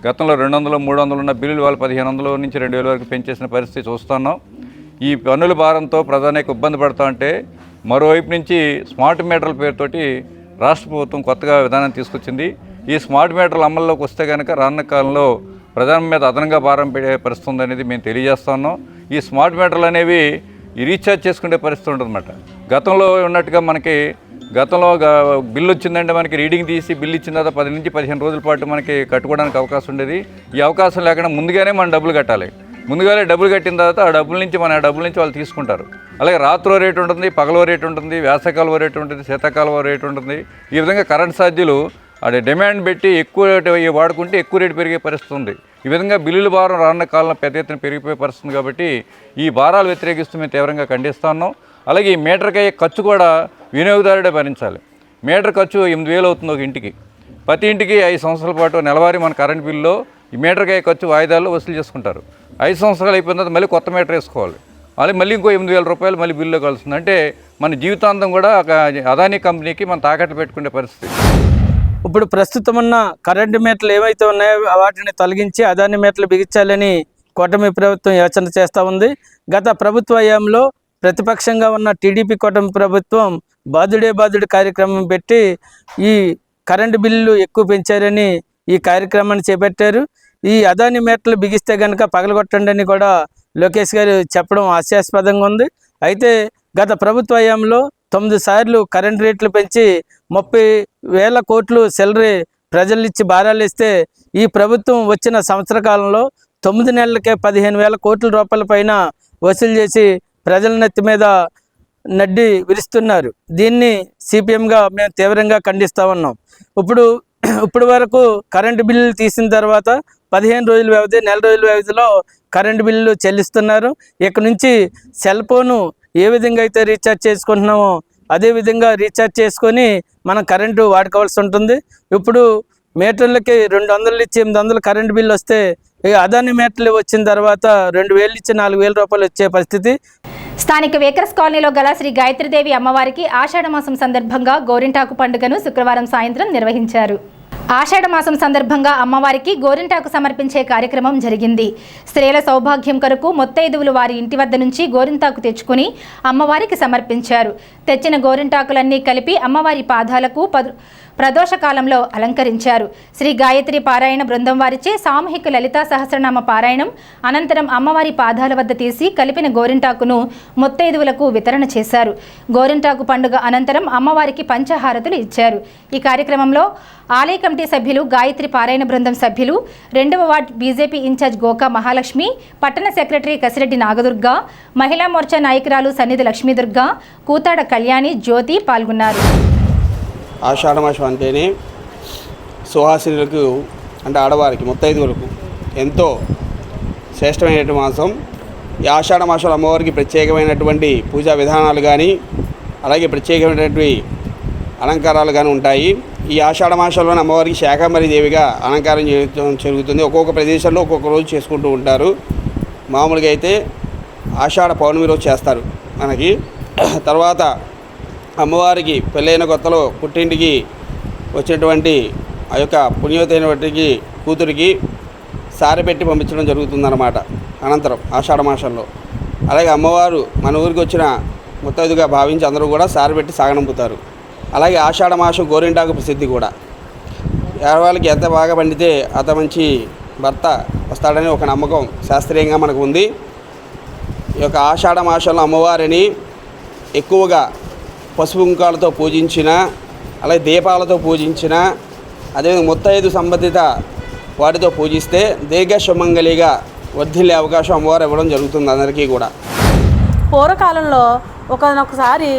గతంలో 200, 300 ఉన్న బిల్లులు వాళ్ళు 1500 నుంచి 2000 వరకు పెంచేసిన పరిస్థితి చూస్తున్నాం. ఈ పన్నుల భారంతో ప్రధానికి ఇబ్బంది పడుతూ ఉంటే మరోవైపు నుంచి స్మార్ట్ మీటర్ల పేరుతోటి రాష్ట్ర ప్రభుత్వం కొత్తగా విధానం తీసుకొచ్చింది. ఈ స్మార్ట్ మీటర్ల అమల్లోకి వస్తే కనుక రానున్న కాలంలో ప్రధానం మీద అదనంగా భారం పడే పరిస్థితి ఉందనేది మేము తెలియజేస్తున్నాం. ఈ స్మార్ట్ మీటర్లు అనేవి ఈ రీఛార్జ్ చేసుకునే పరిస్థితి ఉంటుందన్నమాట. గతంలో ఉన్నట్టుగా మనకి గతంలో బిల్లు వచ్చిందంటే మనకి రీడింగ్ తీసి బిల్లు ఇచ్చిన తర్వాత 10 నుంచి 15 రోజుల పాటు మనకి కట్టుకోవడానికి అవకాశం ఉండేది. ఈ అవకాశం లేకుండా ముందుగానే మనం డబ్బులు కట్టాలి. ముందుగానే డబ్బులు కట్టిన తర్వాత ఆ డబ్బుల నుంచి వాళ్ళు తీసుకుంటారు. అలాగే రాత్రో రేటు ఉంటుంది, పగలో రేటు ఉంటుంది, వేసవికాలం రేటు ఉంటుంది, శీతాకాలం రేటు ఉంటుంది. ఈ విధంగా కరెంట్ ఛార్జీలు అది డిమాండ్ పెట్టి ఎక్కువ రేటు వాడుకుంటే ఎక్కువ రేటు పెరిగే పరిస్థితి ఉంది. ఈ విధంగా బిల్లుల భారం రానున్న కాలంలో పెద్ద ఎత్తున పెరిగిపోయే పరిస్థితుంది. కాబట్టి ఈ భారాలు వ్యతిరేకిస్తూ మేము తీవ్రంగా ఖండిస్తున్నాం. అలాగే ఈ మీటర్కి అయ్యే ఖర్చు కూడా వినియోగదారుడే భరించాలి. మీటర్ ఖర్చు 8000 అవుతుంది ఒక ఇంటికి. ప్రతి ఇంటికి 5 సంవత్సరాల పాటు నెలవారీ మన కరెంట్ బిల్లులో ఈ మీటర్కి అయ్యే ఖర్చు వాయిదాల్లో వసూలు చేసుకుంటారు. 5 సంవత్సరాలు అయిపోయిన తర్వాత మళ్ళీ కొత్త మీటర్ వేసుకోవాలి. మళ్ళీ ఇంకో 8000 రూపాయలు మళ్ళీ బిల్లులో కలుస్తుంది. అంటే మన జీవితాంతం కూడా అదానీ కంపెనీకి మనం తాకట్టు పెట్టుకునే పరిస్థితి. ఇప్పుడు ప్రస్తుతం ఉన్న కరెంటు మీటర్లు ఏవైతే ఉన్నాయో వాటిని తొలగించి అదాని మీటర్లు బిగించాలని కూటమి ప్రభుత్వం యోచన చేస్తూ ఉంది. గత ప్రభుత్వ హయాంలో ప్రతిపక్షంగా ఉన్న టీడీపీ కూటమి ప్రభుత్వం బాదుడే కార్యక్రమం పెట్టి ఈ కరెంటు బిల్లులు ఎక్కువ పెంచారని ఈ కార్యక్రమాన్ని చేపట్టారు. ఈ అదాని మీటర్లు బిగిస్తే కనుక పగలగొట్టండి అని కూడా లోకేష్ గారు చెప్పడం హాస్యాస్పదంగా ఉంది. అయితే గత ప్రభుత్వ హయాంలో 9 సార్లు కరెంట్ రేట్లు పెంచి 30,000 కోట్లు సెలరీ ప్రజలిచ్చి భారాలు ఇస్తే ఈ ప్రభుత్వం వచ్చిన సంవత్సర కాలంలో 9 నెలలకే 15,000 కోట్ల రూపాయల పైన వసూలు చేసి ప్రజల నెత్తి మీద నడ్డి విరుస్తున్నారు. దీన్ని సిపిఎంగా మేము తీవ్రంగా ఖండిస్తూ ఉన్నాం. ఇప్పుడు వరకు కరెంటు బిల్లులు తీసిన తర్వాత 15 రోజుల వ్యవధి, నెల రోజుల వ్యవధిలో కరెంటు బిల్లులు చెల్లిస్తున్నారు. ఇక నుంచి సెల్ ఫోను ఏ విధంగా అయితే రీఛార్జ్ చేసుకుంటున్నామో అదే విధంగా రీఛార్జ్ చేసుకొని మనం కరెంటు వాడుకోవాల్సి ఉంటుంది. ఇప్పుడు మీటర్లకి 200 ఇచ్చి 800 కరెంటు బిల్లు వస్తే అదాని మీటర్లు వచ్చిన తర్వాత 2000 ఇచ్చి 4000 రూపాయలు వచ్చే పరిస్థితి. స్థానిక వేకర్స్ కాలనీలో గల శ్రీ గాయత్రీదేవి అమ్మవారికి ఆషాఢమాసం సందర్భంగా గోరింటాకు పండుగను శుక్రవారం సాయంత్రం నిర్వహించారు. ఆషాఢమాసం సందర్భంగా అమ్మవారికి గోరింటాకు సమర్పించే కార్యక్రమం జరిగింది. స్త్రీల సౌభాగ్యం కొరకు ముత్తైదువులు వారి ఇంటి వద్ద నుంచి గోరింటాకు తెచ్చుకుని అమ్మవారికి సమర్పించారు. తెచ్చిన గోరింటాకులన్నీ కలిపి అమ్మవారి పాదాలకు ప్రదోషకాలంలో అలంకరించారు. శ్రీ గాయత్రి పారాయణ బృందం వారిచే సామూహిక లలితా సహస్రనామ పారాయణం అనంతరం అమ్మవారి పాదాల వద్ద తీసి కలిపిన గోరింటాకును ముత్తైదువులకు వితరణ చేశారు. గోరింటాకు పండుగ అనంతరం అమ్మవారికి పంచహారతులు ఇచ్చారు. ఈ కార్యక్రమంలో ఆలయ కమిటీ సభ్యులు, గాయత్రి పారాయణ బృందం సభ్యులు, 2వ ward BJP incharge Goka Mahalakshmi, పట్టణ సెక్రటరీ కసిరెడ్డి నాగదుర్గ, మహిళా మోర్చా నాయకురాలు సన్నిధి లక్ష్మీదుర్గ, కూతాడ కళ్యాణి, జ్యోతి పాల్గొన్నారు. ఆషాఢమాసం అంటేనే సుహాసినులకు అంటే ఆడవారికి ముత్తైదువులకు ఎంతో శ్రేష్టమైనటువంటి మాసం. ఈ ఆషాఢ మాసంలో అమ్మవారికి ప్రత్యేకమైనటువంటి పూజా విధానాలు కానీ అలాగే ప్రత్యేకమైనటువంటి అలంకారాలు కానీ ఉంటాయి. ఈ ఆషాఢ మాసంలోనే అమ్మవారికి శాకంబరి దేవిగా అలంకారం జరుగుతుంది. ఒక్కొక్క ప్రదేశంలో ఒక్కొక్క రోజు చేసుకుంటూ ఉంటారు. మామూలుగా అయితే ఆషాఢ పౌర్ణమి రోజు చేస్తారు. మనకి తర్వాత అమ్మవారికి పెళ్ళైన కొత్తలో పుట్టింటికి వచ్చినటువంటి ఆ యొక్క పుణ్యవతైనటువంటి కూతురికి సారె పెట్టి పంపించడం జరుగుతుందన్నమాట. అనంతరం ఆషాఢ మాసంలో అలాగే అమ్మవారు మన ఊరికి వచ్చిన ముత్తైదుగా భావించి అందరూ కూడా సారె పెట్టి సాగనంపుతారు. అలాగే ఆషాఢ మాసం గోరింటాకు ప్రసిద్ధి కూడా. ఆడవాళ్ళకి ఎంత బాగా పండితే అంత మంచి భర్త వస్తాడని ఒక నమ్మకం శాస్త్రీయంగా మనకు ఉంది. ఈ యొక్క ఆషాఢ మాసంలో అమ్మవారిని ఎక్కువగా పసుపు కుంకాలతో పూజించిన, అలాగే దీపాలతో పూజించిన, అదేవిధంగా ముత్తైదు సంబంధిత వాటితో పూజిస్తే దీర్ఘ సుమంగళిగా వర్ధిల్లే అవకాశం అమ్మవారు ఇవ్వడం జరుగుతుంది అందరికీ కూడా. పూర్వకాలంలో ఒకసారి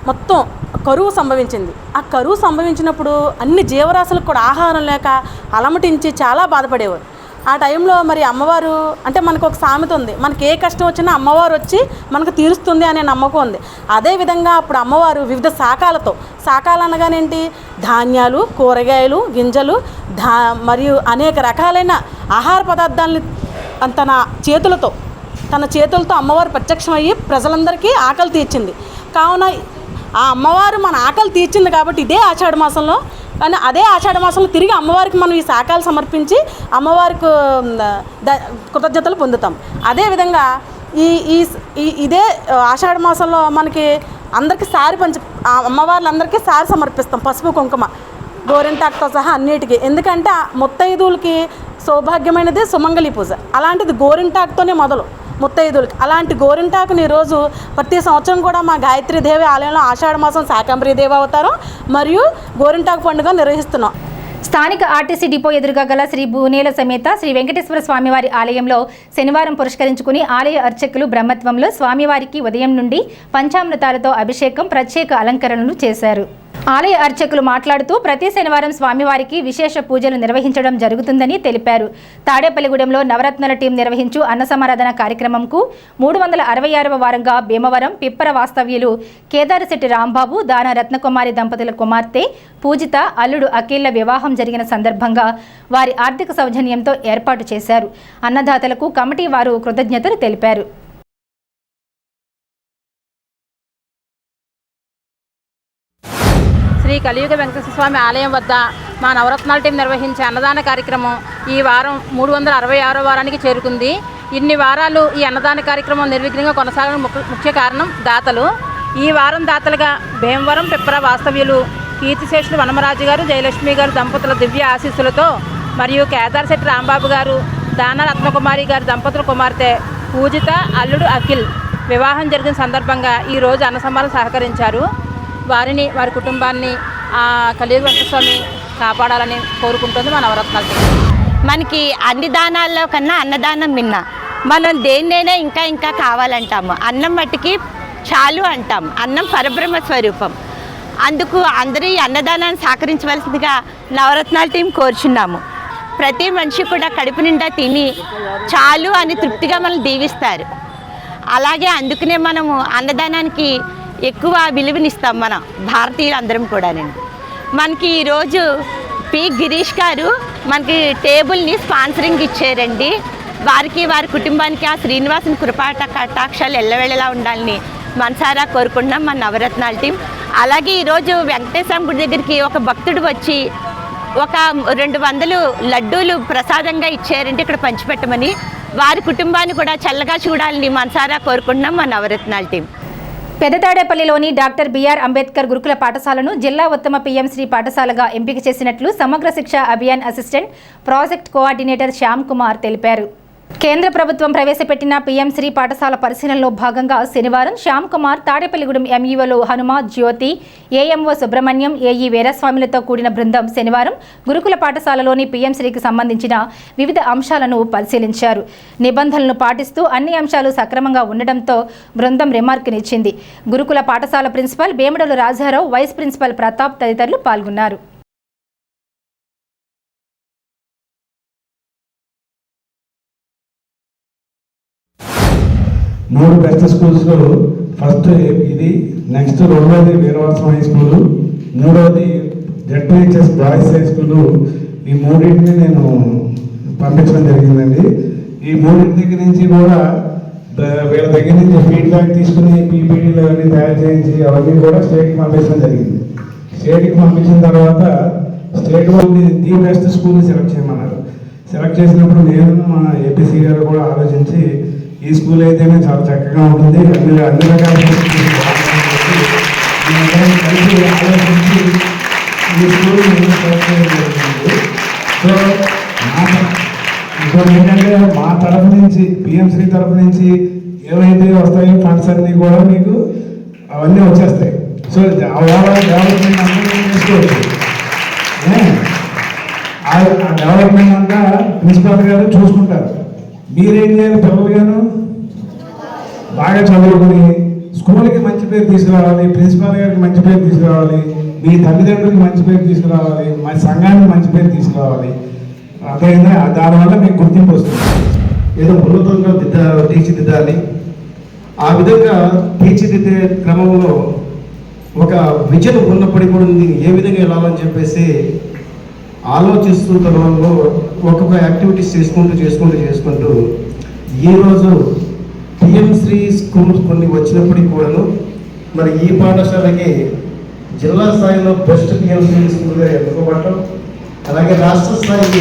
మొత్తం కరువు సంభవించింది. ఆ కరువు సంభవించినప్పుడు అన్ని జీవరాశులకు కూడా ఆహారం లేక అలమటించి చాలా బాధపడేవారు. ఆ టైంలో మరి అమ్మవారు అంటే మనకు ఒక సామెత ఉంది, మనకి ఏ కష్టం వచ్చినా అమ్మవారు వచ్చి మనకు తీరుస్తుంది అనే నమ్మకం ఉంది. అదేవిధంగా అప్పుడు అమ్మవారు వివిధ శాఖలు అనగానేంటి, ధాన్యాలు, కూరగాయలు, గింజలు, మరియు అనేక రకాలైన ఆహార పదార్థాలని తన చేతులతో అమ్మవారు ప్రత్యక్షమయ్యి ప్రజలందరికీ ఆకలి తీర్చింది. కావున ఆ అమ్మవారు మన ఆకలి తీర్చింది కాబట్టి ఇదే ఆషాఢ మాసంలో, కానీ అదే ఆషాఢ మాసంలో తిరిగి అమ్మవారికి మనం ఈ శాఖలు సమర్పించి అమ్మవారికి కృతజ్ఞతలు పొందుతాం. అదేవిధంగా ఇదే ఆషాఢ మాసంలో మనకి అందరికీ సారి అమ్మవార్లందరికీ సారి సమర్పిస్తాం, పసుపు కుంకుమ గోరింటాకుతో సహా అన్నిటికీ. ఎందుకంటే ముత్తైదువులకి సౌభాగ్యమైనది సుమంగళి పూజ. అలాంటిది గోరింటాకుతోనే మొదలు ముత్తైదువులకి. అలాంటి గోరింటాకుని ఈరోజు ప్రతి సంవత్సరం కూడా మా గాయత్రీదేవి ఆలయంలో ఆషాఢ మాసం శాకంబరి దేవి అవతారం మరియు గోరింటాకు పండుగ నిర్వహిస్తున్నాం. స్థానిక ఆర్టీసీ డిపో ఎదురుగా గల శ్రీ భూనేల సమేత శ్రీ వెంకటేశ్వర స్వామివారి ఆలయంలో శనివారం పురస్కరించుకుని ఆలయ అర్చకులు బ్రహ్మత్వంలో స్వామివారికి ఉదయం నుండి పంచామృతాలతో అభిషేకం, ప్రత్యేక అలంకరణలు చేశారు. ఆలయ అర్చకులు మాట్లాడుతూ ప్రతి శనివారం స్వామివారికి విశేష పూజలు నిర్వహించడం జరుగుతుందని తెలిపారు. తాడేపల్లిగూడెంలో నవరత్నాల టీం నిర్వహించు అన్న సమారాధన కార్యక్రమంకు 366వ వారంగా భీమవరం పిప్పర వాస్తవ్యులు కేదారిశెట్టి రాంబాబు, దాన రత్నకుమారి దంపతుల కుమార్తె పూజిత, అల్లుడు అఖిల్ల వివాహం జరిగిన సందర్భంగా వారి ఆర్థిక సౌజన్యంతో ఏర్పాటు చేశారు. అన్నదాతలకు కమిటీ వారు కృతజ్ఞతలు తెలిపారు. శ్రీ కలియుగ వెంకటేశ్వర స్వామి ఆలయం వద్ద మా నవరత్నాల టీం నిర్వహించే అన్నదాన కార్యక్రమం ఈ వారం 366వ వారానికి చేరుకుంది. ఇన్ని వారాలు ఈ అన్నదాన కార్యక్రమం నిర్విఘ్నంగా కొనసాగడానికి ముఖ్య కారణం దాతలు. ఈ వారం దాతలుగా భీమవరం పిప్పర వాస్తవ్యులు కీర్తిశేషులు వనమరాజు గారు, జయలక్ష్మి గారు దంపతుల దివ్య ఆశీస్సులతో మరియు కేదార్శెట్టి రాంబాబు గారు, దాన రత్నకుమారి గారు దంపతుల కుమార్తె పూజిత, అల్లుడు అఖిల్ వివాహం జరిగిన సందర్భంగా ఈరోజు అన్నసమారాధన సహకరించారు. వారిని, వారి కుటుంబాన్ని కలియుగ వెంకటస్వామి కాపాడాలని కోరుకుంటుంది మా నవరత్నాల టీం. మనకి అన్ని దానాల్లో కన్నా అన్నదానం మిన్న. మనం దేన్నైనా ఇంకా ఇంకా కావాలంటాము. అన్నం మట్టికి చాలు అంటాం. అన్నం పరబ్రహ్మ స్వరూపం. అందుకు అందరూ ఈ అన్నదానాన్ని సహకరించవలసిందిగా నవరత్నాల టీం కోరుచున్నాము. ప్రతి మనిషి కూడా కడుపు నిండా తిని చాలు అని తృప్తిగా మనల్ని దీవిస్తారు. అలాగే అందుకనే మనము అన్నదానానికి ఎక్కువ విలువనిస్తాం మన భారతీయులు అందరం కూడానండి. మనకి ఈరోజు పి గిరీష్ గారు మనకి టేబుల్ని స్పాన్సరింగ్ ఇచ్చారండి. వారికి వారి కుటుంబానికి ఆ శ్రీనివాసుని కృపాట కటాక్షాలు ఎల్లవేళలా ఉండాలని మనసారా కోరుకుంటున్నాం మన నవరత్నాల టీం. అలాగే ఈరోజు వెంకటేశ్వర గుడి దగ్గరికి ఒక భక్తుడు వచ్చి ఒక 200 లడ్డూలు ప్రసాదంగా ఇచ్చారంటే ఇక్కడ పంచిపెట్టమని, వారి కుటుంబాన్ని కూడా చల్లగా చూడాలని మనసారా కోరుకుంటున్నాం మా నవరత్నాల టీం. పెదతాడేపల్లిలోని డాక్టర్ బిఆర్ అంబేద్కర్ గురుకుల పాఠశాలను జిల్లా ఉత్తమ పీఎంశ్రీ పాఠశాలగా ఎంపిక చేసినట్లు సమగ్ర శిక్ష Abhiyan assistant project coordinator Shyam Kumar తెలిపారు. కేంద్ర ప్రభుత్వం ప్రవేశపెట్టిన పీఎంశ్రీ పాఠశాల పరిశీలనలో భాగంగా శనివారం శ్యామ్ కుమార్ తాడేపల్లిగూడెం ఎంఈఓలు హనుమ, జ్యోతి, ఏఎంఓ సుబ్రహ్మణ్యం, ఏఈ వీరస్వామిలతో కూడిన బృందం శనివారం గురుకుల పాఠశాలలోని పీఎంశ్రీకి సంబంధించిన వివిధ అంశాలను పరిశీలించారు. నిబంధనలను పాటిస్తూ అన్ని అంశాలు సక్రమంగా ఉండడంతో బృందం రిమార్కునిచ్చింది. గురుకుల పాఠశాల principal Bhemadalu Rajarao, vice principal Pratap తదితరులు పాల్గొన్నారు. మూడు బెస్ట్ స్కూల్స్లో ఫస్ట్ ఇది, నెక్స్ట్ రెండవది వీరవాసం హై స్కూలు, మూడవది జెడ్పీహెచ్ఎస్ బాయ్స్ హై స్కూలు. ఈ మూడింటిని నేను పంపించడం జరిగిందండి. ఈ మూడింటి దగ్గర నుంచి కూడా వీళ్ళ దగ్గర నుంచి ఫీడ్బ్యాక్ తీసుకుని పీపీటీలు అవన్నీ తయారు చేయించి అవన్నీ కూడా స్టేట్కి పంపించడం జరిగింది. స్టేట్కి పంపించిన తర్వాత స్టేట్ వాళ్ళని ది బెస్ట్ స్కూల్ని సెలెక్ట్ చేయమన్నారు. సెలెక్ట్ చేసినప్పుడు నేను మా ఏపీసీ గారు కూడా ఆలోచించి ఈ స్కూల్ అయితేనే చాలా చక్కగా ఉంటుంది, అన్ని రకాల కలిసి ఆలోచించి ఈ స్కూల్ సెలెక్ట్ చేయడం జరుగుతుంది. సో ఇప్పుడు ఏంటంటే మా తరఫు నుంచి పిఎంశ్రీ తరఫు నుంచి ఏవైతే వస్తాయో ఫండ్స్ అన్నీ కూడా మీకు అవన్నీ వచ్చేస్తాయి. సో డెవలప్మెంట్ అంతా చేసుకోవచ్చు. ఆ డెవలప్మెంట్ అంతా ప్రిన్సిపాల్ గారు చూసుకుంటారు. మీరేం చేయాలి? పిల్లలు గారు బాగా చదువుకుని స్కూల్కి మంచి పేరు తీసుకురావాలి, ప్రిన్సిపాల్ గారికి మంచి పేరు తీసుకురావాలి, మీ తల్లిదండ్రులకి మంచి పేరు తీసుకురావాలి, మా సంఘానికి మంచి పేరు తీసుకురావాలి. అదేవిధంగా దానివల్ల మీకు గుర్తింపు వస్తుంది. ఏదో ఉన్నతంగా తీర్చిదిద్దాలి. ఆ విధంగా తీర్చిదిద్దే క్రమంలో ఒక విజన్ ఉన్నప్పటికీ కూడా దీన్ని ఏ విధంగా వెళ్ళాలని చెప్పేసి ఆలోచిస్తూ క్రమంలో ఒక్కొక్క యాక్టివిటీస్ చేసుకుంటూ ఈరోజు పిఎంశ్రీ స్కూల్స్ కొన్ని వచ్చినప్పటికీ కూడాను మరి ఈ పాఠశాలకి జిల్లా స్థాయిలో బెస్ట్ పిఎంశ్రీ స్కూల్గా ఎన్నుకోబడటం, అలాగే రాష్ట్ర స్థాయికి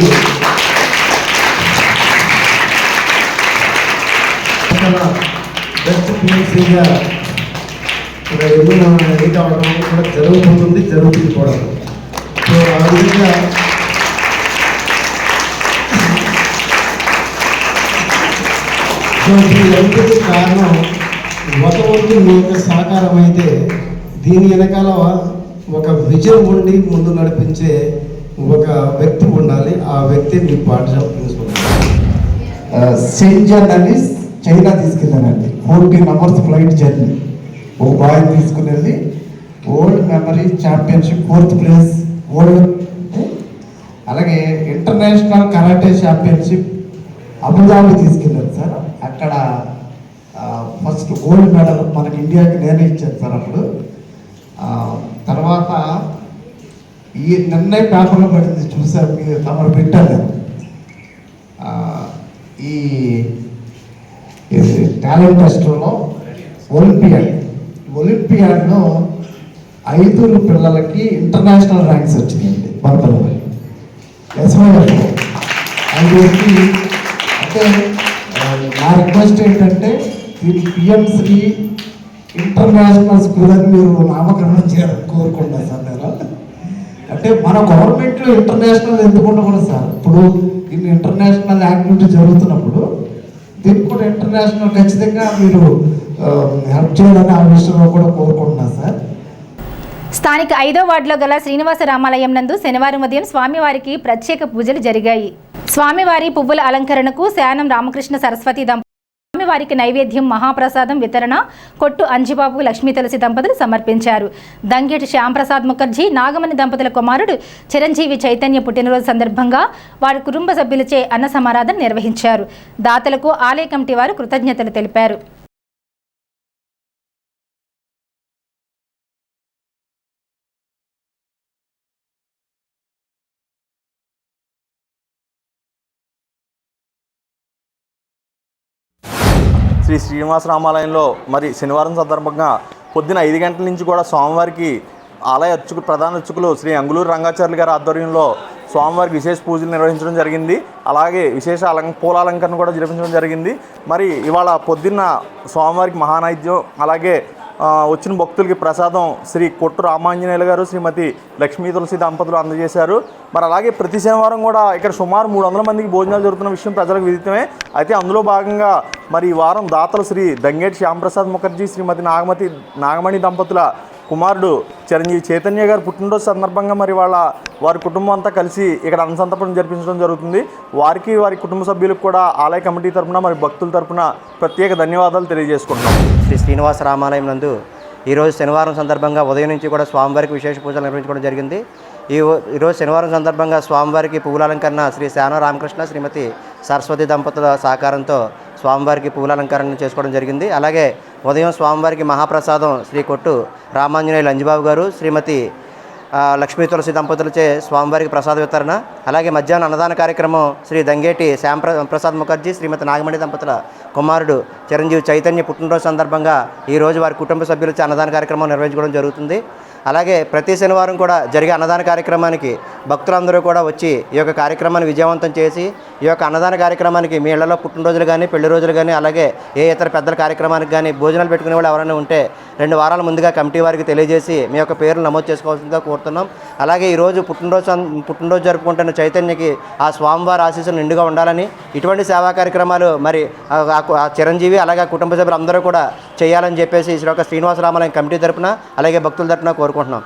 బెస్ట్ పిఎంశ్రీగా ఎన్నిక అవడం కూడా జరుగుతుంది కూడా. సో ఆ విధంగా ఎంపిక కారణం ఒక వంతు మీ యొక్క సహకారం అయితే దీని వెనకాల ఒక విజయం ఉండి ముందు నడిపించే ఒక వ్యక్తి ఉండాలి. ఆ వ్యక్తి మీ పాఠశాల ప్రిన్సిపల్. సెయింట్ అని చైనా తీసుకెళ్ళానండి. 14 hours flight journey. ఒక బాయ్ తీసుకుని వెళ్ళి world memory championship 4th place world, అలాగే ఇంటర్నేషనల్ కరాటే ఛాంపియన్షిప్ అబుదాబి తీసుకెళ్ళారు సార్. అక్కడ ఫస్ట్ గోల్డ్ మెడల్ మనకి ఇండియాకి నేనే ఇచ్చాను సార్ అప్పుడు. తర్వాత ఈ నిన్నే పేపర్లో పడింది చూసారు, మీరు తమరు పెట్టారు. ఈ టాలెంట్ టెస్ట్లో ఒలింపియాడ్లో 5 పిల్లలకి ఇంటర్నేషనల్ ర్యాంక్స్ వచ్చినాయండి మన పిల్లలకి. ఎస్వైఎఫ్ 5కి. అంటే నా రిక్వెస్ట్ ఏంటంటే దీనికి పిఎంశ్రీ ఇంటర్నేషనల్ స్కూల్ అని మీరు నామకరణం చేయాలని కోరుకుంటున్నాను సార్ నేను. అంటే మన గవర్నమెంట్లో ఇంటర్నేషనల్ ఎందుకు ఉండకూడదు సార్? ఇప్పుడు ఇన్ని ఇంటర్నేషనల్ యాక్టివిటీ జరుగుతున్నప్పుడు దీనికి కూడా ఇంటర్నేషనల్ ఖచ్చితంగా మీరు హెల్ప్ చేయాలని ఆ విషయంలో కూడా కోరుకుంటున్నాను సార్. స్థానిక 5వ వార్డులో గల శ్రీనివాస రామాలయం నందు శనివారం ఉదయం స్వామివారికి ప్రత్యేక పూజలు జరిగాయి. స్వామివారి పువ్వుల అలంకరణకు శానం రామకృష్ణ సరస్వతి దంపతులు స్వామివారికి నైవేద్యం, మహాప్రసాదం వితరణ కొట్టు అంజిబాబు, లక్ష్మీ తులసి దంపతులు సమర్పించారు. దంగేటి శ్యాంప్రసాద్ ముఖర్జీ, నాగమణి దంపతుల కుమారుడు చిరంజీవి చైతన్య పుట్టినరోజు సందర్భంగా వారి కుటుంబ సభ్యులచే అన్న సమారాధన నిర్వహించారు. దాతలకు ఆలయ కమిటీ వారు కృతజ్ఞతలు తెలిపారు. శ్రీ శ్రీనివాస రామాలయంలో మరి శనివారం సందర్భంగా పొద్దున 5 గంటల నుంచి కూడా స్వామివారికి ఆలయ ప్రధాన అర్చకులు శ్రీ అంగుళూరు రంగాచార్యులు గారి ఆధ్వర్యంలో స్వామివారికి విశేష పూజలు నిర్వహించడం జరిగింది. అలాగే విశేష పూలాలంకరణ కూడా జరిపించడం జరిగింది. మరి ఇవాళ పొద్దున్న స్వామివారికి మహానైద్యం, అలాగే వచ్చిన భక్తులకి ప్రసాదం శ్రీ కొట్టు రామాంజనేయులు గారు, శ్రీమతి లక్ష్మీ తులసి దంపతులు అందజేశారు. మరి అలాగే ప్రతి శనివారం కూడా ఇక్కడ సుమారు 300 మందికి భోజనాలు జరుగుతున్న విషయం ప్రజలకు విదితమే. అయితే అందులో భాగంగా మరి ఈ వారం దాతలు శ్రీ దంగేటి శ్యాంప్రసాద్ ముఖర్జీ, శ్రీమతి నాగమణి దంపతుల కుమారుడు చిరంజీవి చైతన్య గారు పుట్టినరోజు సందర్భంగా మరి వారి కుటుంబం అంతా కలిసి ఇక్కడ అన్నసంతర్పణ జరిపించడం జరుగుతుంది. వారికి వారి కుటుంబ సభ్యులకు కూడా ఆలయ కమిటీ తరఫున మరి భక్తుల తరఫున ప్రత్యేక ధన్యవాదాలు తెలియజేసుకుంటున్నాం. శ్రీ శ్రీనివాస రామాలయం నందు ఈరోజు శనివారం సందర్భంగా ఉదయం నుంచి కూడా స్వామివారికి విశేష పూజలు నిర్వహించుకోవడం జరిగింది. ఈరోజు శనివారం సందర్భంగా స్వామివారికి పువ్వులాలంకరణ శ్రీ శాన రామకృష్ణ, శ్రీమతి సరస్వతి దంపతుల సహకారంతో స్వామివారికి పువ్వులాలంకరణ చేసుకోవడం జరిగింది. అలాగే ఉదయం స్వామివారికి మహాప్రసాదం శ్రీ కొట్టు రామాంజనేయులు అంజబాబు గారు, శ్రీమతి లక్ష్మీ తులసి దంపతులచే స్వామివారికి ప్రసాద వితరణ. అలాగే మధ్యాహ్నం అన్నదాన కార్యక్రమం శ్రీ దంగేటి శ్యాంప్రసాద్ ముఖర్జీ, శ్రీమతి నాగమణి దంపతుల కుమారుడు చిరంజీవి చైతన్య పుట్టినరోజు సందర్భంగా ఈరోజు వారి కుటుంబ సభ్యులచే అన్నదాన కార్యక్రమం నిర్వహించుకోవడం జరుగుతుంది. అలాగే ప్రతి శనివారం కూడా జరిగే అన్నదాన కార్యక్రమానికి భక్తులందరూ కూడా వచ్చి ఈ యొక్క కార్యక్రమాన్ని విజయవంతం చేసి ఈ యొక్క అన్నదాన కార్యక్రమానికి మీ ఇళ్లలో పుట్టినరోజులు కానీ, పెళ్లి రోజులు కానీ, అలాగే ఏ ఇతర పెద్దల కార్యక్రమానికి కానీ భోజనాలు పెట్టుకునే వాళ్ళు ఎవరైనా ఉంటే 2 వారాల ముందుగా కమిటీ వారికి తెలియజేసి మీ యొక్క పేర్లు నమోదు చేసుకోవాల్సిందిగా కోరుతున్నాం. అలాగే ఈరోజు పుట్టినరోజు జరుపుకుంటున్న చైతన్యకి ఆ స్వామివారి ఆశీస్సులు నిండుగా ఉండాలని, ఇటువంటి సేవా కార్యక్రమాలు మరి ఆ చిరంజీవి అలాగే కుటుంబ సభ్యులు అందరూ కూడా చేయాలని చెప్పేసి శ్రీనివాస రామాలయం కమిటీ తరపున అలాగే భక్తుల తరపున కోరుకుంటున్నాం.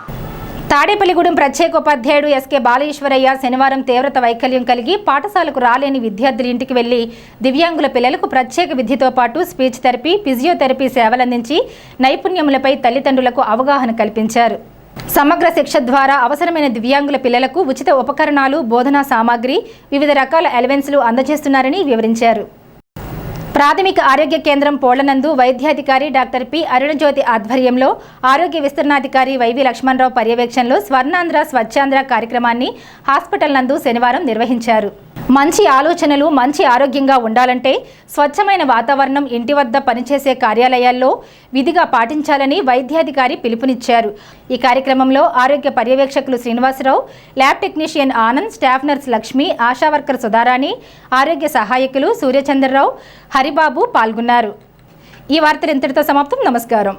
తాడేపల్లిగూడెం ప్రత్యేక ఉపాధ్యాయుడు ఎస్కే బాలఈశ్వరయ్య శనివారం తీవ్రత వైకల్యం కలిగి పాఠశాలకు రాలేని విద్యార్థుల ఇంటికి వెళ్లి దివ్యాంగుల పిల్లలకు ప్రత్యేక విద్యతో పాటు స్పీచ్ థెరపీ, ఫిజియోథెరపీ సేవలందించి నైపుణ్యములపై తల్లిదండ్రులకు అవగాహన కల్పించారు. సమగ్ర శిక్ష ద్వారా అవసరమైన దివ్యాంగుల పిల్లలకు ఉచిత ఉపకరణాలు, బోధనా సామాగ్రి, వివిధ రకాల అలవెన్స్లు అందజేస్తున్నారని వివరించారు. ప్రాథమిక ఆరోగ్య కేంద్రం పోళ్లనందు వైద్యాధికారి డాక్టర్ పి అరుణజ్యోతి ఆధ్వర్యంలో ఆరోగ్య విస్తరణాధికారి వైవి లక్ష్మణరావు పర్యవేక్షణలో స్వర్ణాంధ్ర స్వచ్ఛాంధ్ర కార్యక్రమాన్ని హాస్పిటల్ నందు శనివారం నిర్వహించారు. మంచి ఆలోచనలు మంచి ఆరోగ్యంగా ఉండాలంటే స్వచ్ఛమైన వాతావరణం ఇంటి వద్ద పనిచేసే కార్యాలయాల్లో విధిగా పాటించాలని వైద్యాధికారి పిలుపునిచ్చారు. ఈ కార్యక్రమంలో ఆరోగ్య పర్యవేక్షకులు Srinivasarao, lab technician Anand, staff nurse Lakshmi, ASHA worker Sudharani, ఆరోగ్య సహాయకులు సూర్యచంద్రరావు, హరిబాబు పాల్గొన్నారు. ఈ వార్తలు ఇంతటితో సమాప్తం. నమస్కారం.